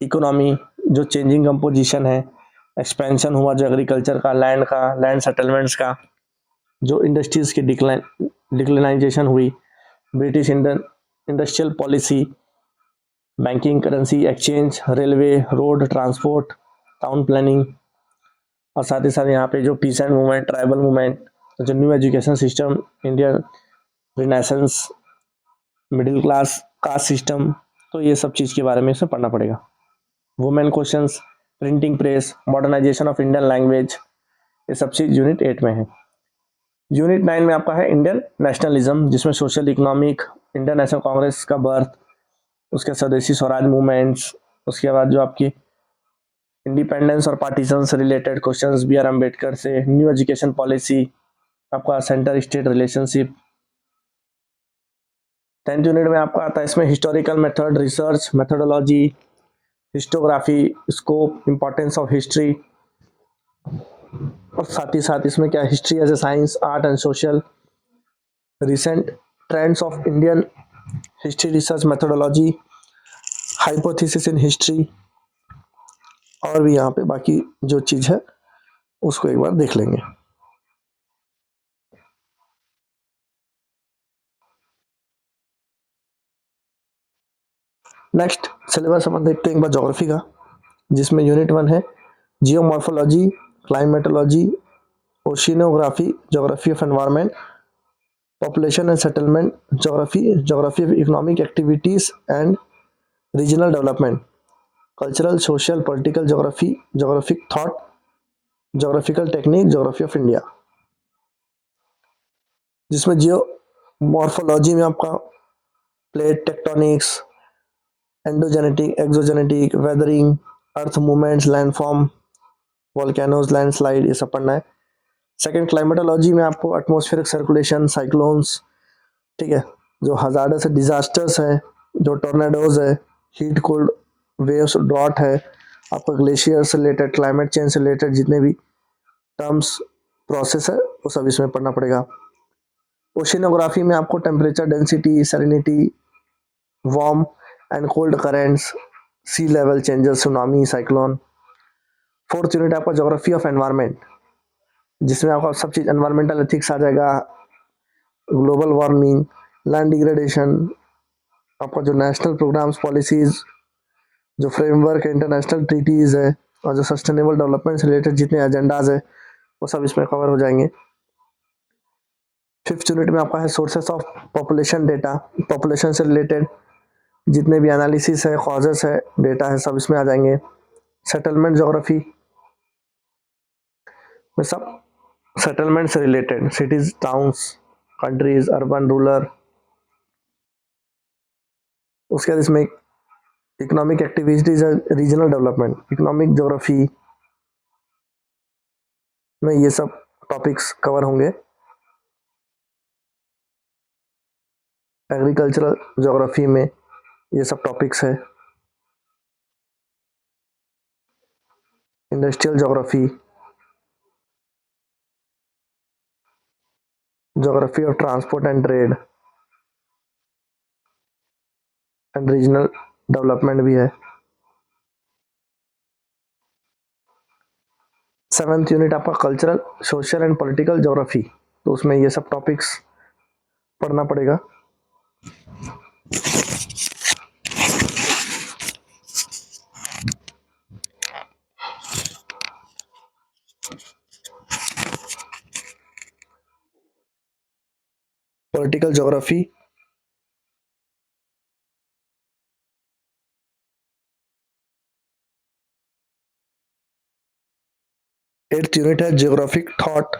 इकोनॉमी, जो चेंजिंग कंपोजिशन है, एक्सपेंशन हुआ जो एग्रीकल्चर का, लैंड सेटलमेंट्स का, जो इंडस्ट्रीज की डिक्लिनाइजेशन हुई, British industrial policy, banking, currency exchange, railway, road transport, town planning, और साथ ही साथ यहाँ पे जो peasant movement, tribal movement, जो new education system, Indian renaissance, middle class, caste system, तो ये सब चीज़ के बारे में इसमें पढ़ना पड़ेगा। Women questions, printing press, modernisation of Indian language, ये सब चीज़ यूनिट 8 में है। यूनिट 9 में आपका है इंडियन नेशनलिज्म, जिसमें social economic, Indian national Congress का बर्थ, उसके स्वदेशी स्वराज मूवमेंट्स, उसके बाद जो आपकी इंडिपेंडेंस और पार्टीशन से related questions B R Ambedkar से, न्यू एजुकेशन पॉलिसी, आपका centre state relationship. 10th unit में आपका आता है इसमें historical method, research methodology, histography, scope, importance of history, और साथ ही साथ इसमें क्या history as a science, art and social, recent trends of Indian history research methodology, hypothesis in history, और भी यहाँ पे बाकी जो चीज़ है उसको एक बार देख लेंगे। नेक्स्ट सिलेबस अपन देखते हैं एक बार ज्योग्राफी का, जिसमें यूनिट 1 है geomorphology, climatology, oceanography, geography of environment, population and settlement geography, geography of economic activities and regional development, cultural, social, political, geography, geographic thought, geographical technique, geography of India, जिसमें geomorphology में आपका plate tectonics, endogenetic, exogenetic, weathering, earth movements, landform, volcanoes, landslide, ये सब पढ़ना है। Second climatology में आपको atmospheric circulation, cyclones, ठीक है, जो हजार्डस डिजास्टर्स है, जो टोर्नाडोज है, हीट कोल्ड वेव्स, ड्रॉट है, आपका ग्लेशियर से रिलेटेड, क्लाइमेट चेंज से रिलेटेड जितने भी टर्म्स प्रोसेस है वो सब इसमें पढ़ना पड़ेगा। ओशिनोग्राफी में आपको temperature, density, salinity, warm and cold currents, sea level changes, tsunami, cyclone. Fourth unit आपका ज्योग्राफी ऑफ एनवायरनमेंट, जिसमें आपका सब चीज एनवायरमेंटल एथिक्स आ जाएगा, ग्लोबल वार्मिंग, लैंड डिग्रेडेशन, आपका जो नेशनल प्रोग्राम्स, पॉलिसीज, जो फ्रेमवर्क इंटरनेशनल ट्रीटीज है, और जो सस्टेनेबल डेवलपमेंट से रिलेटेड जितने एजेंडाज है वो सब इसमें कवर हो जाएंगे। फिफ्थ यूनिट में आपका है sources of population data, population से रिलेटेड जितने भी एनालिसिस है, कॉजेस है, डेटा है, सब इसमें आ जाएंगे। सेटलमेंट ज्योग्राफी में सब सेटलमेंट से related, cities, towns, countries, urban, rural. उसके बाद इसमें economic activities, regional development, economic geography में ये सब टॉपिक्स कवर होंगे। एग्रीकल्चरल ज्योग्राफी में ये सब टॉपिक्स है। Industrial geography, geography of transport and trade and regional development भी है। सेवेंथ यूनिट आपका cultural, social and political geography, तो उसमें ये सब टॉपिक्स पढ़ना पड़ेगा। पॉलिटिकल ज्योग्राफी, एट्थ यूनिट है ज्योग्राफिक थॉट,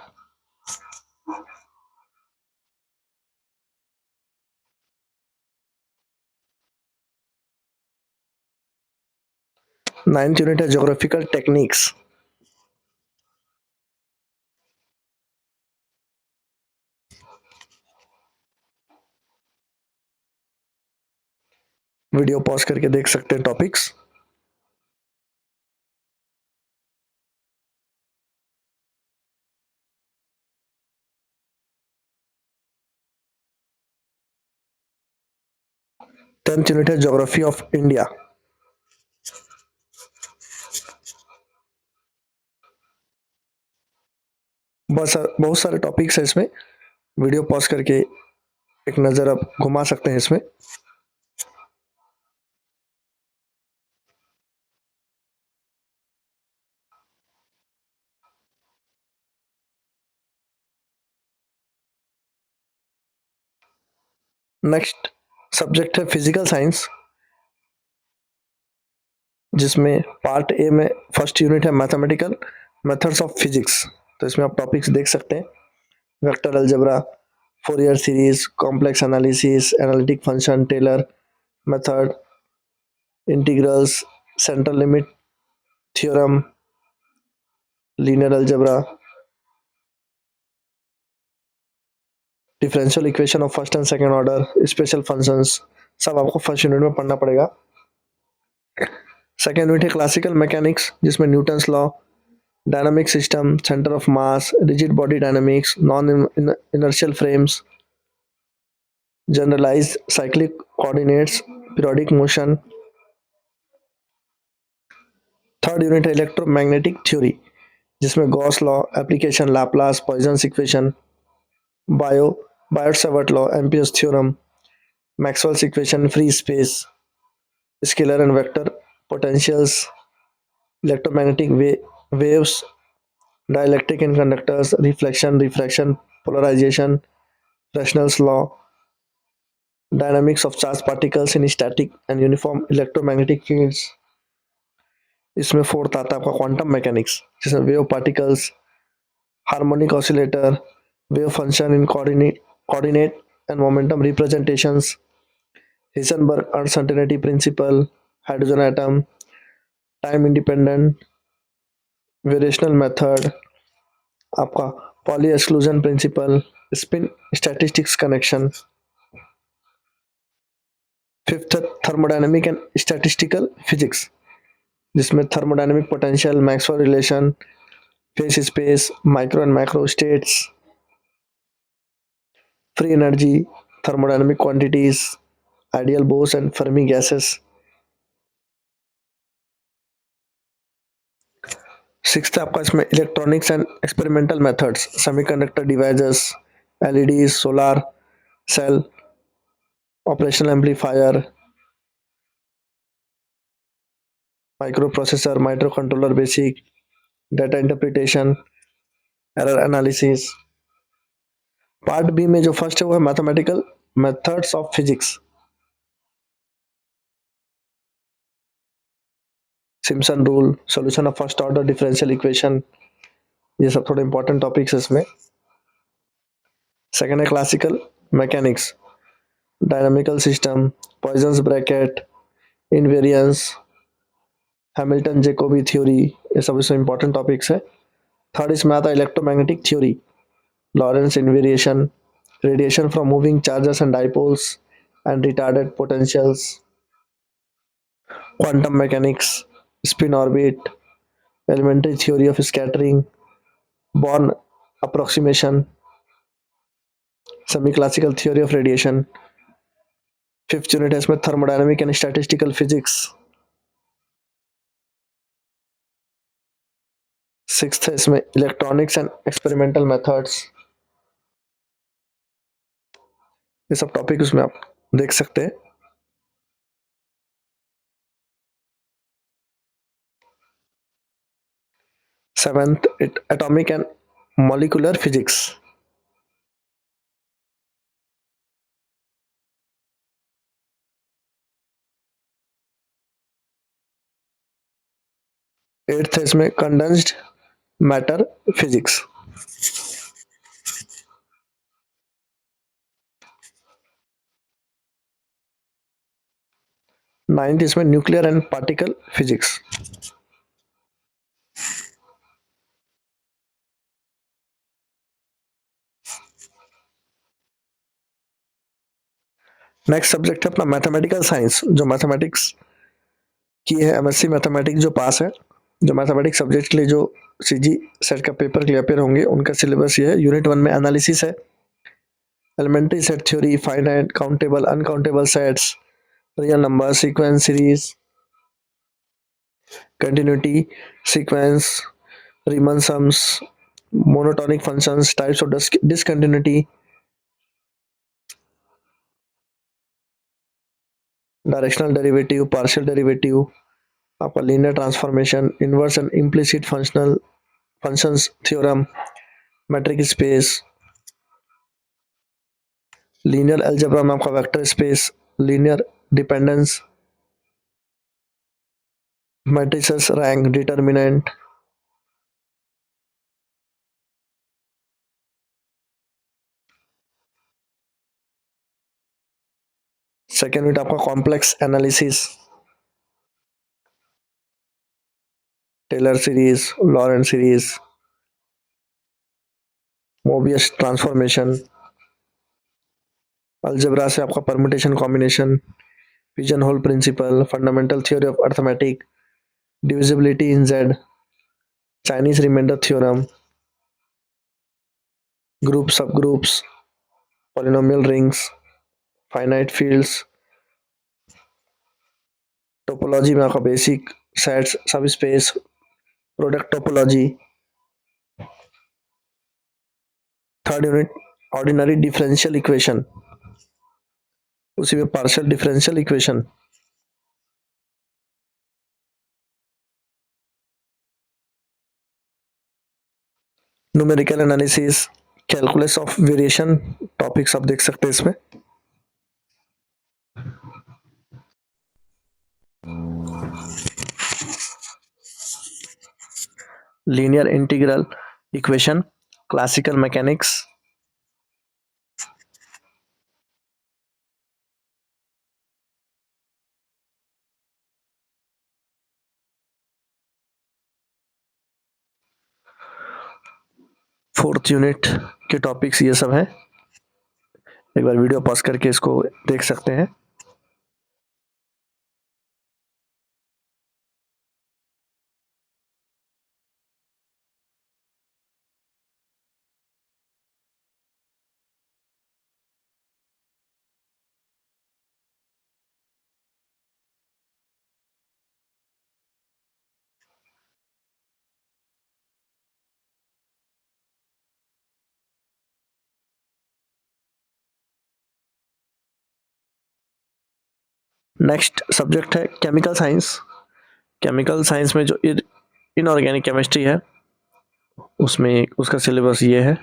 नाइन्थ यूनिट है ज्योग्राफिकल टेक्निक्स, वीडियो पॉज करके देख सकते हैं टॉपिक्स। टेंथ यूनिट है ज्योग्राफी ऑफ इंडिया, बस बहुत सारे टॉपिक्स है इसमें, वीडियो पॉज करके एक नजर आप घुमा सकते हैं इसमें। नेक्स्ट सब्जेक्ट है फिजिकल साइंस, जिसमें पार्ट ए में फर्स्ट यूनिट है मैथमेटिकल मेथड्स ऑफ फिजिक्स, तो इसमें आप टॉपिक्स देख सकते हैं, vector algebra, Fourier series, complex analysis, analytic function, Taylor method, integrals, central limit theorem, linear algebra, differential equation of first and second order, special functions, सब आपको first unit में पढ़ना पड़ेगा। सेकेंड यूनिट है क्लासिकल मैकेनिक्स, जिसमें Newton's law, dynamic system, centre of mass, rigid body dynamics, non inertial frames, generalised cyclic coordinates, periodic motion. Third unit है electromagnetic theory, जिसमें Gauss law, application, Laplace, Poisson's equation, Biot Savart law, Ampere's theorem, Maxwell's equation, free space, scalar and vector potentials, electromagnetic waves, dielectric in conductors, reflection, refraction, polarization, Fresnel's law, dynamics of charged particles in static and uniform electromagnetic fields. इसमें fourth आता है आपका quantum mechanics, जिसमें wave particles, harmonic oscillator, wave function in coordinate and momentum representations, Heisenberg uncertainty principle, hydrogen atom, time independent variational method, आपका Pauli exclusion principle, spin statistics connection. Fifth thermodynamic and statistical physics, जिसमें thermodynamic potential, Maxwell relation, phase space, micro and macro states, free energy, thermodynamic quantities, ideal Bose and Fermi gases. Sixth आपका इसमें electronics and experimental methods, semiconductor devices, LED, solar cell, operational amplifier, microprocessor, micro controller basic, data interpretation, error analysis. Part B में जो first है वो है mathematical methods of physics, Simpson rule, solution of first order differential equation, ये सब थोड़े important topics है इसमें। सेकेंड है classical mechanics, dynamical system, Poisson's bracket, invariance, Hamilton Jacobi theory, ये सब इसमें इंपॉर्टेंट टॉपिक्स है। थर्ड इसमें आता है electromagnetic theory, Lorentz invariance, radiation from moving charges and dipoles and retarded potentials, quantum mechanics, spin orbit, elementary theory of scattering, Born approximation, semi classical theory of radiation. Fifth unit है इसमें thermodynamic and statistical physics. Sixth है इसमें electronics and experimental methods, ये सब topic उसमें आप देख सकते हैं। Seventh atomic and molecular physics. Eighth है इसमें कंडेंस्ड मैटर फिजिक्स। नाइन्थ इसमें nuclear and particle physics. Next subject है अपना मैथमेटिकल साइंस, जो मैथमेटिक्स की है, एमएससी मैथमेटिक्स जो पास है, जो मैथमेटिक्स सब्जेक्ट के लिए जो सीजी सेट का पेपर के लिए अपेयर होंगे, उनका सिलेबस ये है। यूनिट 1 में एनालिसिस है, elementary set theory, finite, countable, uncountable sets, real number, sequence series, continuity, sequence, Riemann sums, monotonic functions, types of discontinuity, directional derivative, partial derivative, आपका linear transformation, inverse and implicit functional functions theorem, metric space, linear algebra में आपका vector space, linear dependence, matrices, rank, determinant. Second unit आपका complex analysis, Taylor series, Laurent series, Mobius transformation, algebra से आपका permutation combination, pigeonhole principle, fundamental theory of arithmetic, divisibility in Z, Chinese remainder theorem, group sub groups, polynomial rings, finite fields, topology में आपका basic sets, sub space, product topology. Third unit ordinary differential equation, उसी में partial differential equation. Numerical analysis, calculus of variation, topics आप देख सकते हैं इसमें। linear integral equation, classical mechanics, fourth unit के टॉपिक्स ये सब हैं। एक बार वीडियो पॉज करके इसको देख सकते हैं। नेक्स्ट सब्जेक्ट है केमिकल साइंस। केमिकल साइंस में जो इनऑर्गेनिक केमिस्ट्री है उसमें उसका सिलेबस ये है।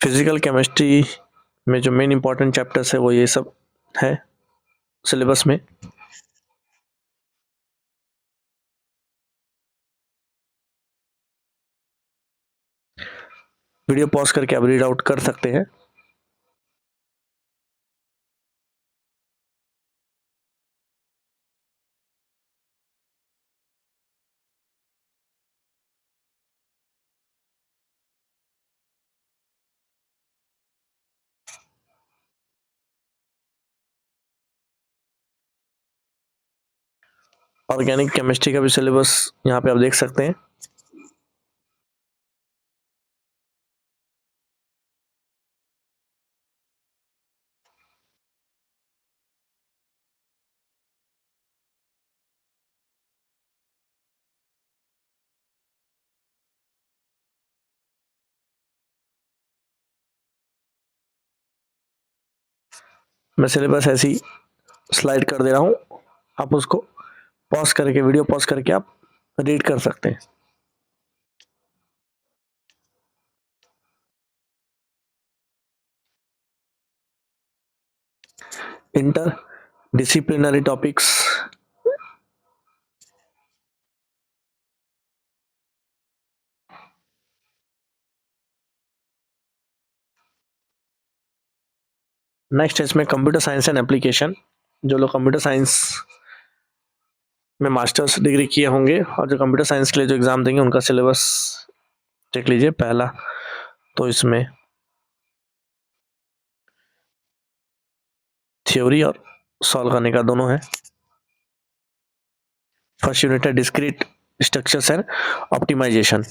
फिजिकल केमिस्ट्री में जो मेन इंपॉर्टेंट चैप्टर्स है वो ये सब है सिलेबस में। वीडियो पॉज करके आप रीड आउट कर सकते हैं। ऑर्गेनिक केमिस्ट्री का भी सिलेबस यहाँ पे आप देख सकते हैं। मैं सिलेबस ऐसी स्लाइड कर दे रहा हूँ, आप उसको पॉज करके वीडियो पॉज करके आप रीड कर सकते हैं। इंटर डिसिप्लिनरी टॉपिक्स, नेक्स्ट है इसमें कंप्यूटर साइंस एंड एप्लीकेशन। जो लोग कंप्यूटर साइंस में मास्टर्स डिग्री किए होंगे और जो कंप्यूटर साइंस के लिए जो एग्ज़ाम देंगे उनका सिलेबस देख लीजिए। पहला तो इसमें थ्योरी और सॉल्व करने का दोनों है। फर्स्ट यूनिट है discrete structures and optimization.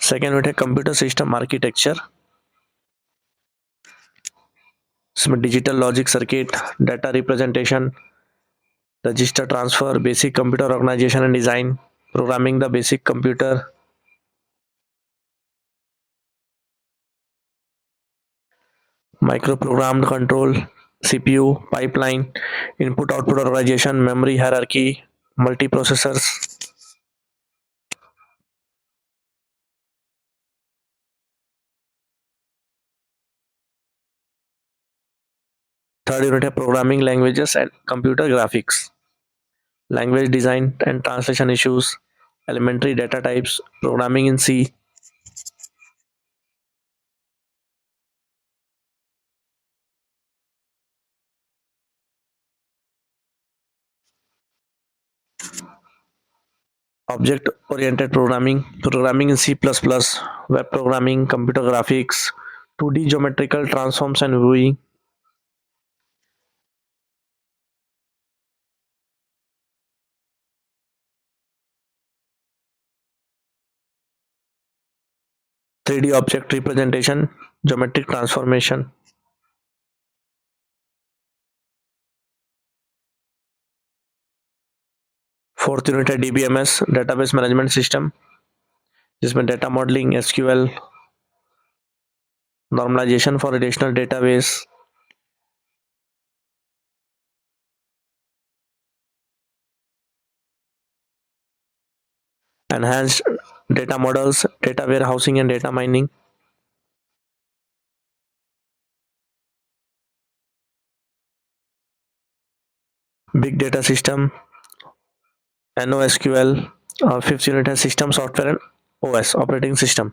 Second unit है कंप्यूटर सिस्टम आर्किटेक्चर। इसमें digital logic circuit, data representation, register transfer, basic computer organization and design, programming the basic computer, micro programmed control, CPU pipeline, input output organization, memory hierarchy, multi processors. Third unit है programming languages and computer graphics, language design and translation issues, elementary data types, programming in C. Object oriented programming, programming in C++, web programming, computer graphics, 2D geometrical transforms and viewing. (3D) object representation, geometric transformation. Fourth unit है DBMS, database management system, जिसमें data modelling, SQL, normalisation for relational database, enhanced data models, data warehousing and data mining, big data system, NoSQL, और fifth unit है system software and OS, operating system,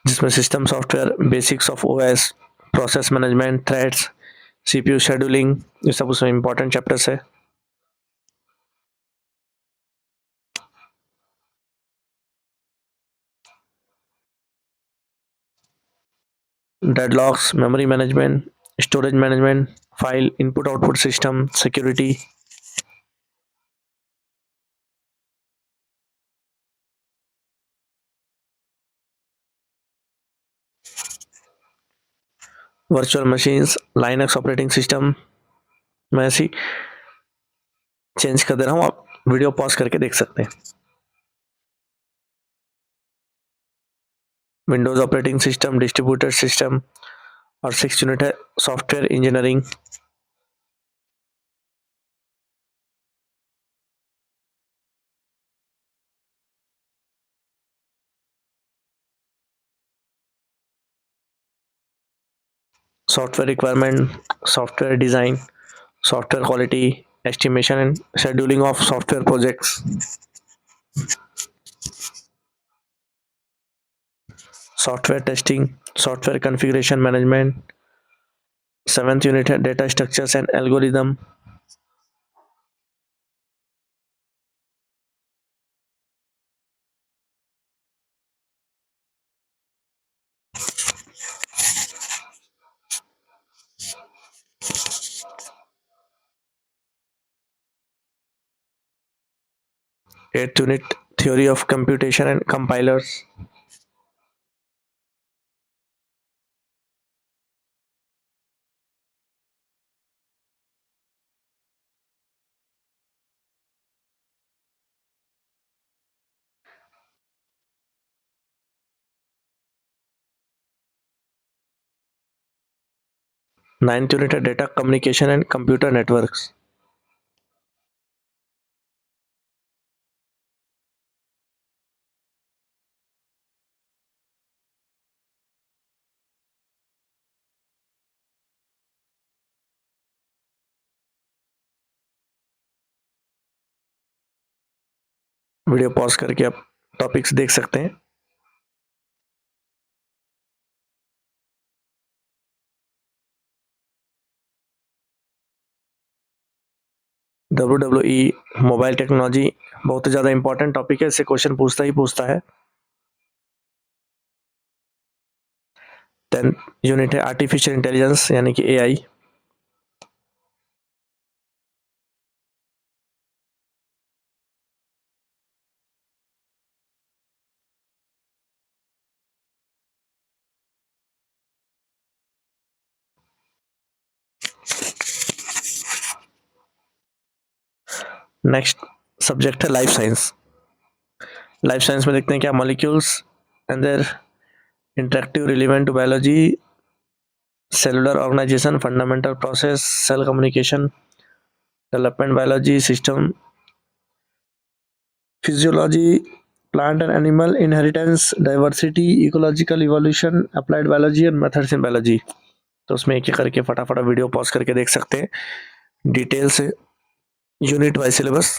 जिसमें system software, basics of OS, process management, threads, CPU scheduling, ये सब उसमें important chapters है। Deadlocks, memory management, storage management, file input output system, security, virtual machines, Linux operating system. मैं ऐसी change कर दे रहा हूँ, आप वीडियो पॉज करके देख सकते हैं। Windows operating system, distributed system, और सिक्स यूनिट है software engineering. Software requirement, software design, software quality, estimation and scheduling of software projects, software testing, software configuration management. Seventh unit है data structures and algorithm. Eighth unit theory of computation and compilers. Ninth unit है data communication and computer networks. Video pause करके आप topics देख सकते हैं। WWE mobile technology बहुत ही ज़्यादा important topic है, इससे क्वेश्चन पूछता ही पूछता है। 10th यूनिट है आर्टिफिशियल इंटेलिजेंस यानी कि AI। नेक्स्ट सब्जेक्ट है लाइफ साइंस। लाइफ साइंस में देखते हैं क्या molecules and their interactive relevant to biology, cellular organisation, fundamental process, cell communication, development biology, system physiology, plant and animal inheritance, diversity, ecological evolution, applied biology और methods in biology. तो उसमें एक एक करके फटाफट वीडियो पॉज करके देख सकते हैं डिटेल से, unit wise syllabus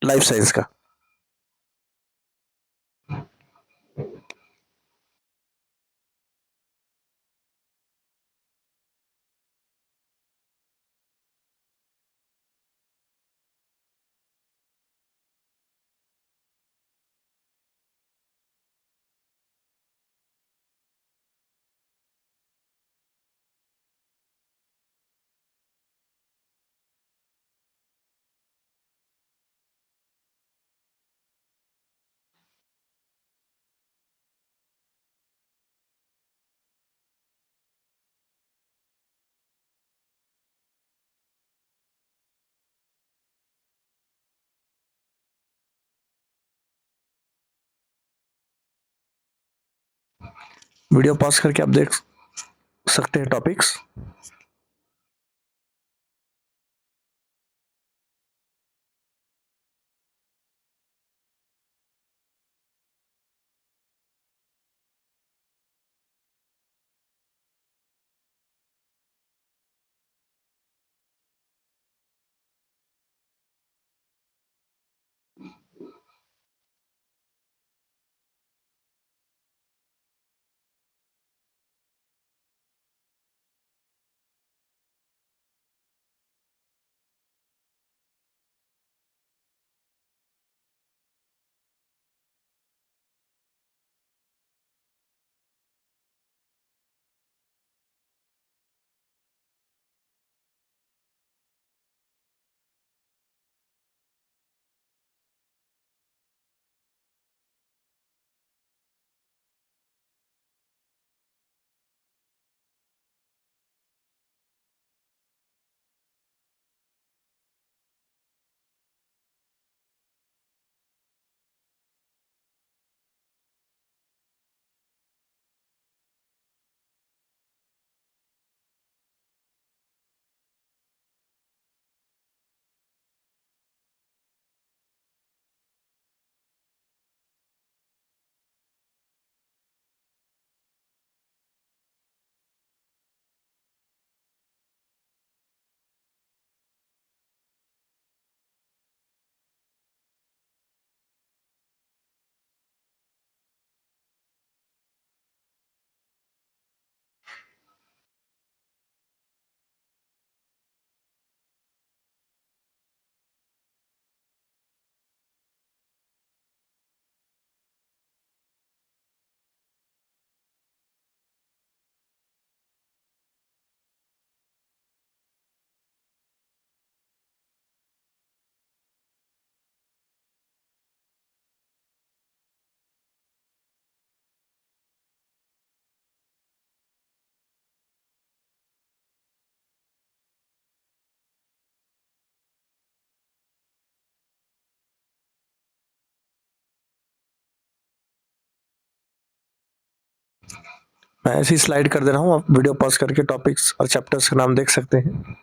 life science का। वीडियो पॉज करके आप देख सकते हैं टॉपिक्स। मैं ऐसी स्लाइड कर दे रहा हूँ, आप वीडियो पॉज करके टॉपिक्स और चैप्टर्स का नाम देख सकते हैं।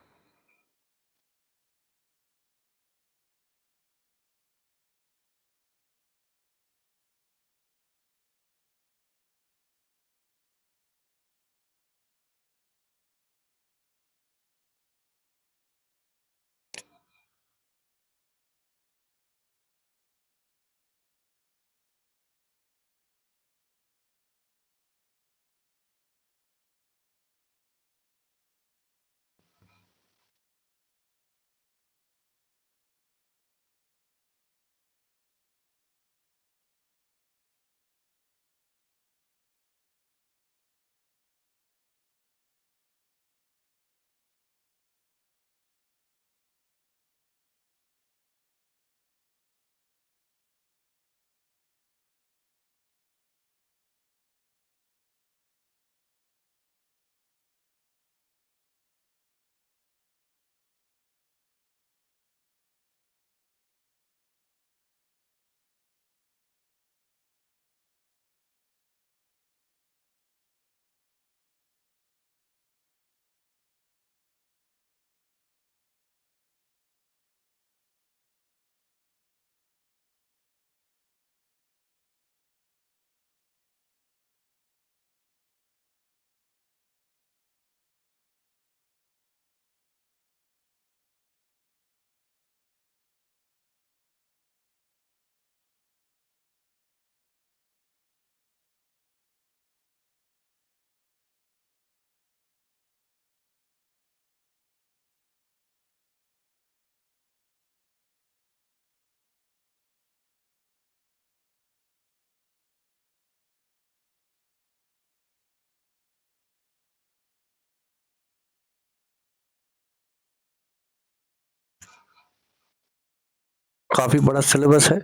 काफी बड़ा सिलेबस है,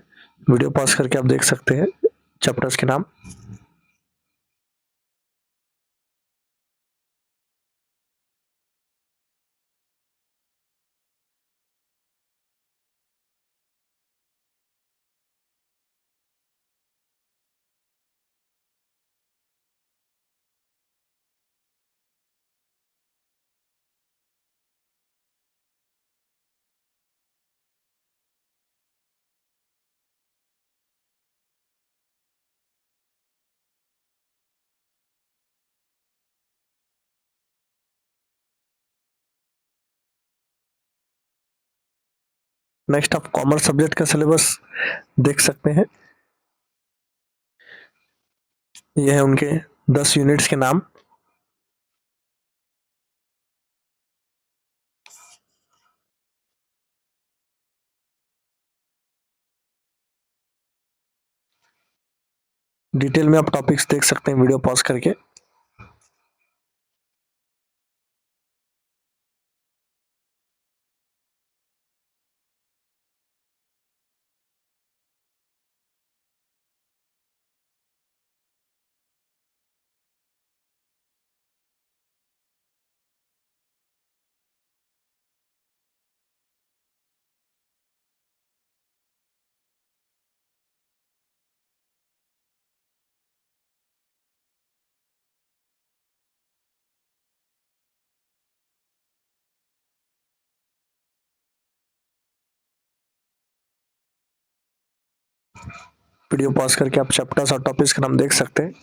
वीडियो पॉज करके आप देख सकते हैं चैप्टर्स के नाम। नेक्स्ट आप कॉमर्स सब्जेक्ट का सिलेबस देख सकते हैं। ये है उनके 10 यूनिट्स के नाम। डिटेल में आप टॉपिक्स देख सकते हैं वीडियो पॉज करके। वीडियो पॉज करके आप चैप्टर्स और टॉपिक्स का नाम देख सकते हैं।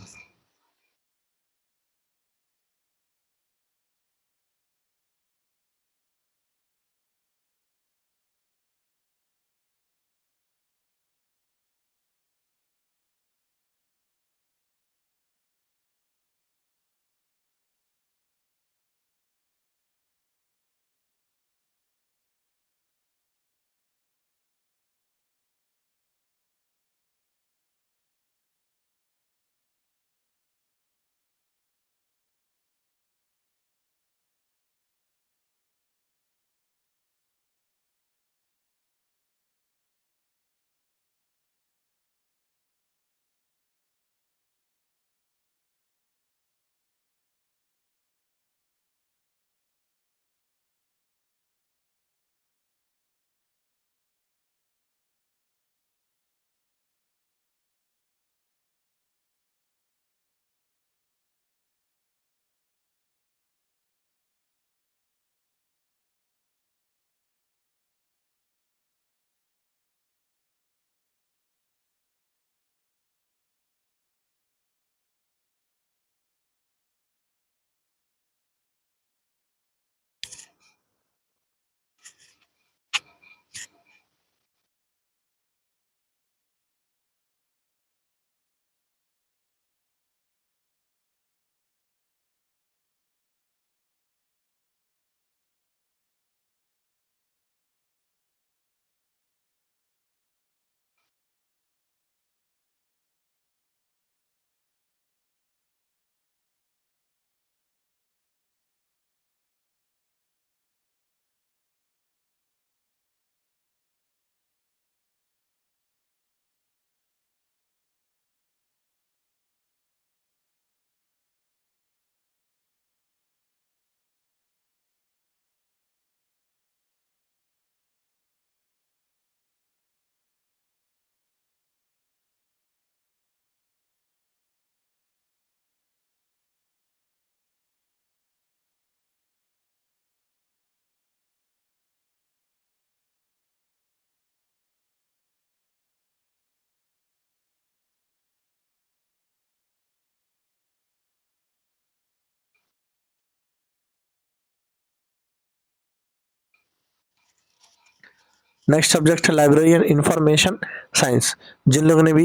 नेक्स्ट सब्जेक्ट है लाइब्रेरी एंड इंफॉर्मेशन साइंस। जिन लोगों ने भी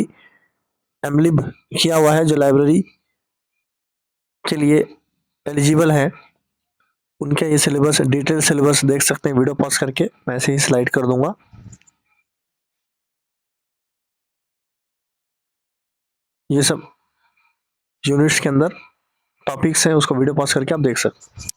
एमलिब किया हुआ है, जो लाइब्रेरी के लिए एलिजिबल है, उनका ये सिलेबस, डिटेल सिलेबस देख सकते हैं वीडियो पॉज करके। मैं ऐसे ही स्लाइड कर दूंगा। ये सब यूनिट्स के अंदर टॉपिक्स हैं, उसको वीडियो पॉज करके आप देख सकते हैं।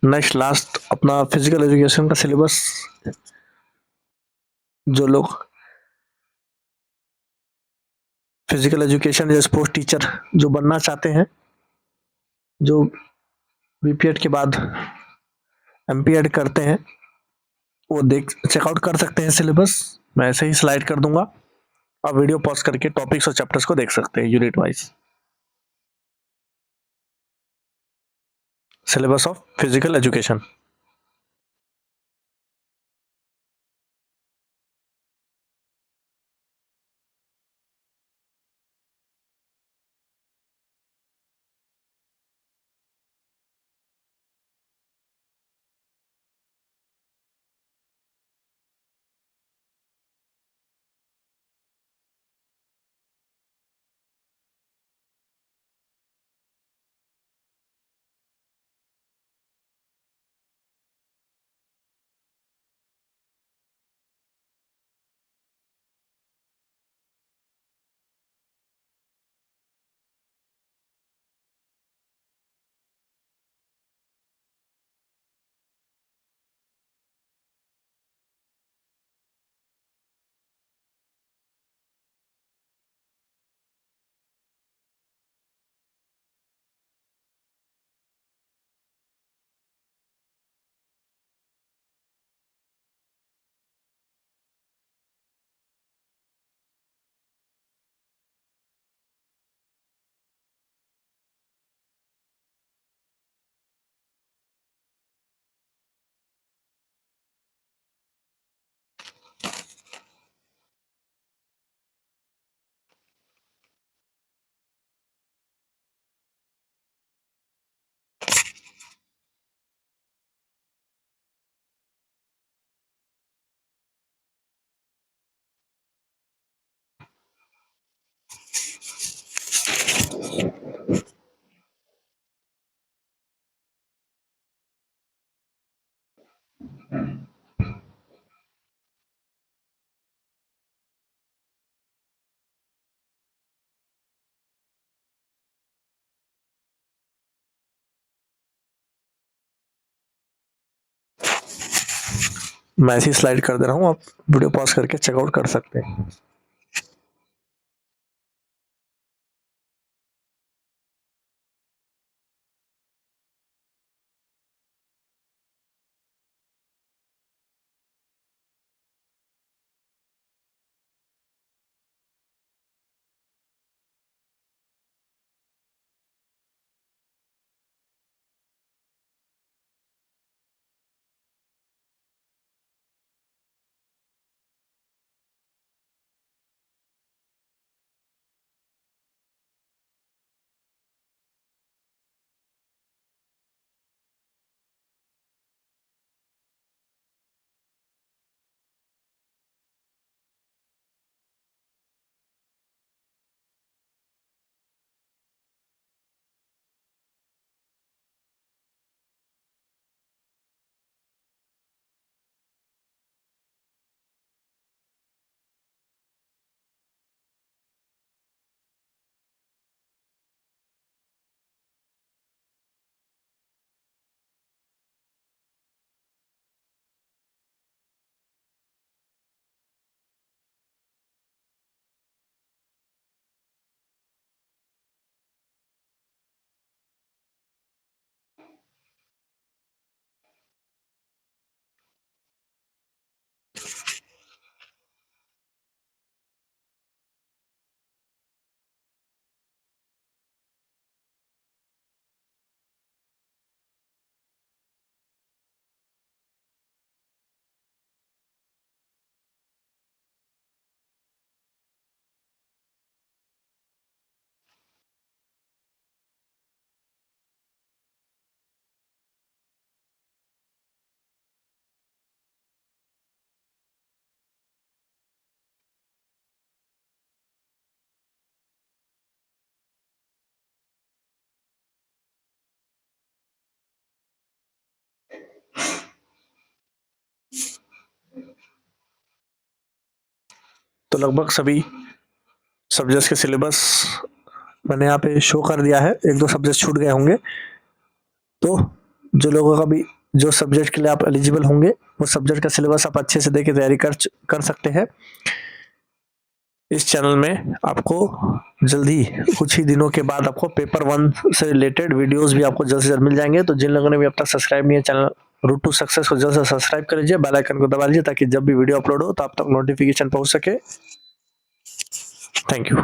नेक्स्ट लास्ट अपना फिजिकल एजुकेशन का सिलेबस, जो लोग फिजिकल एजुकेशन या स्पोर्ट्स टीचर जो बनना चाहते हैं, जो बीपीएड के बाद एमपीएड करते हैं, वो देख चेकआउट कर सकते हैं सिलेबस। मैं ऐसे ही स्लाइड कर दूंगा, आप वीडियो पॉज करके टॉपिक्स और चैप्टर्स को देख सकते हैं unit wise. Syllabus of physical education. मैं ऐसी स्लाइड कर दे रहा हूँ, आप वीडियो पॉज करके चेकआउट कर सकते हैं। तो लगभग सभी सब्जेक्ट्स के सिलेबस मैंने यहाँ पे शो कर दिया है, एक दो सब्जेक्ट छूट गए होंगे, तो जो लोगों का भी जो सब्जेक्ट के लिए आप एलिजिबल होंगे वो सब्जेक्ट का सिलेबस आप अच्छे से देख के तैयारी कर सकते हैं। इस चैनल में आपको जल्दी कुछ ही दिनों के बाद आपको पेपर 1 से रिलेटेड वीडियोस भी आपको जल्द से जल्द मिल जाएंगे। तो जिन लोगों ने भी अब तक सब्सक्राइब नहीं है चैनल रूट टू सक्सेस को जल्द से सब्सक्राइब कर लीजिए, बेल आइकन को दबा लीजिए ताकि जब भी वीडियो अपलोड हो तो आप तक नोटिफिकेशन पहुंच सके। Thank you.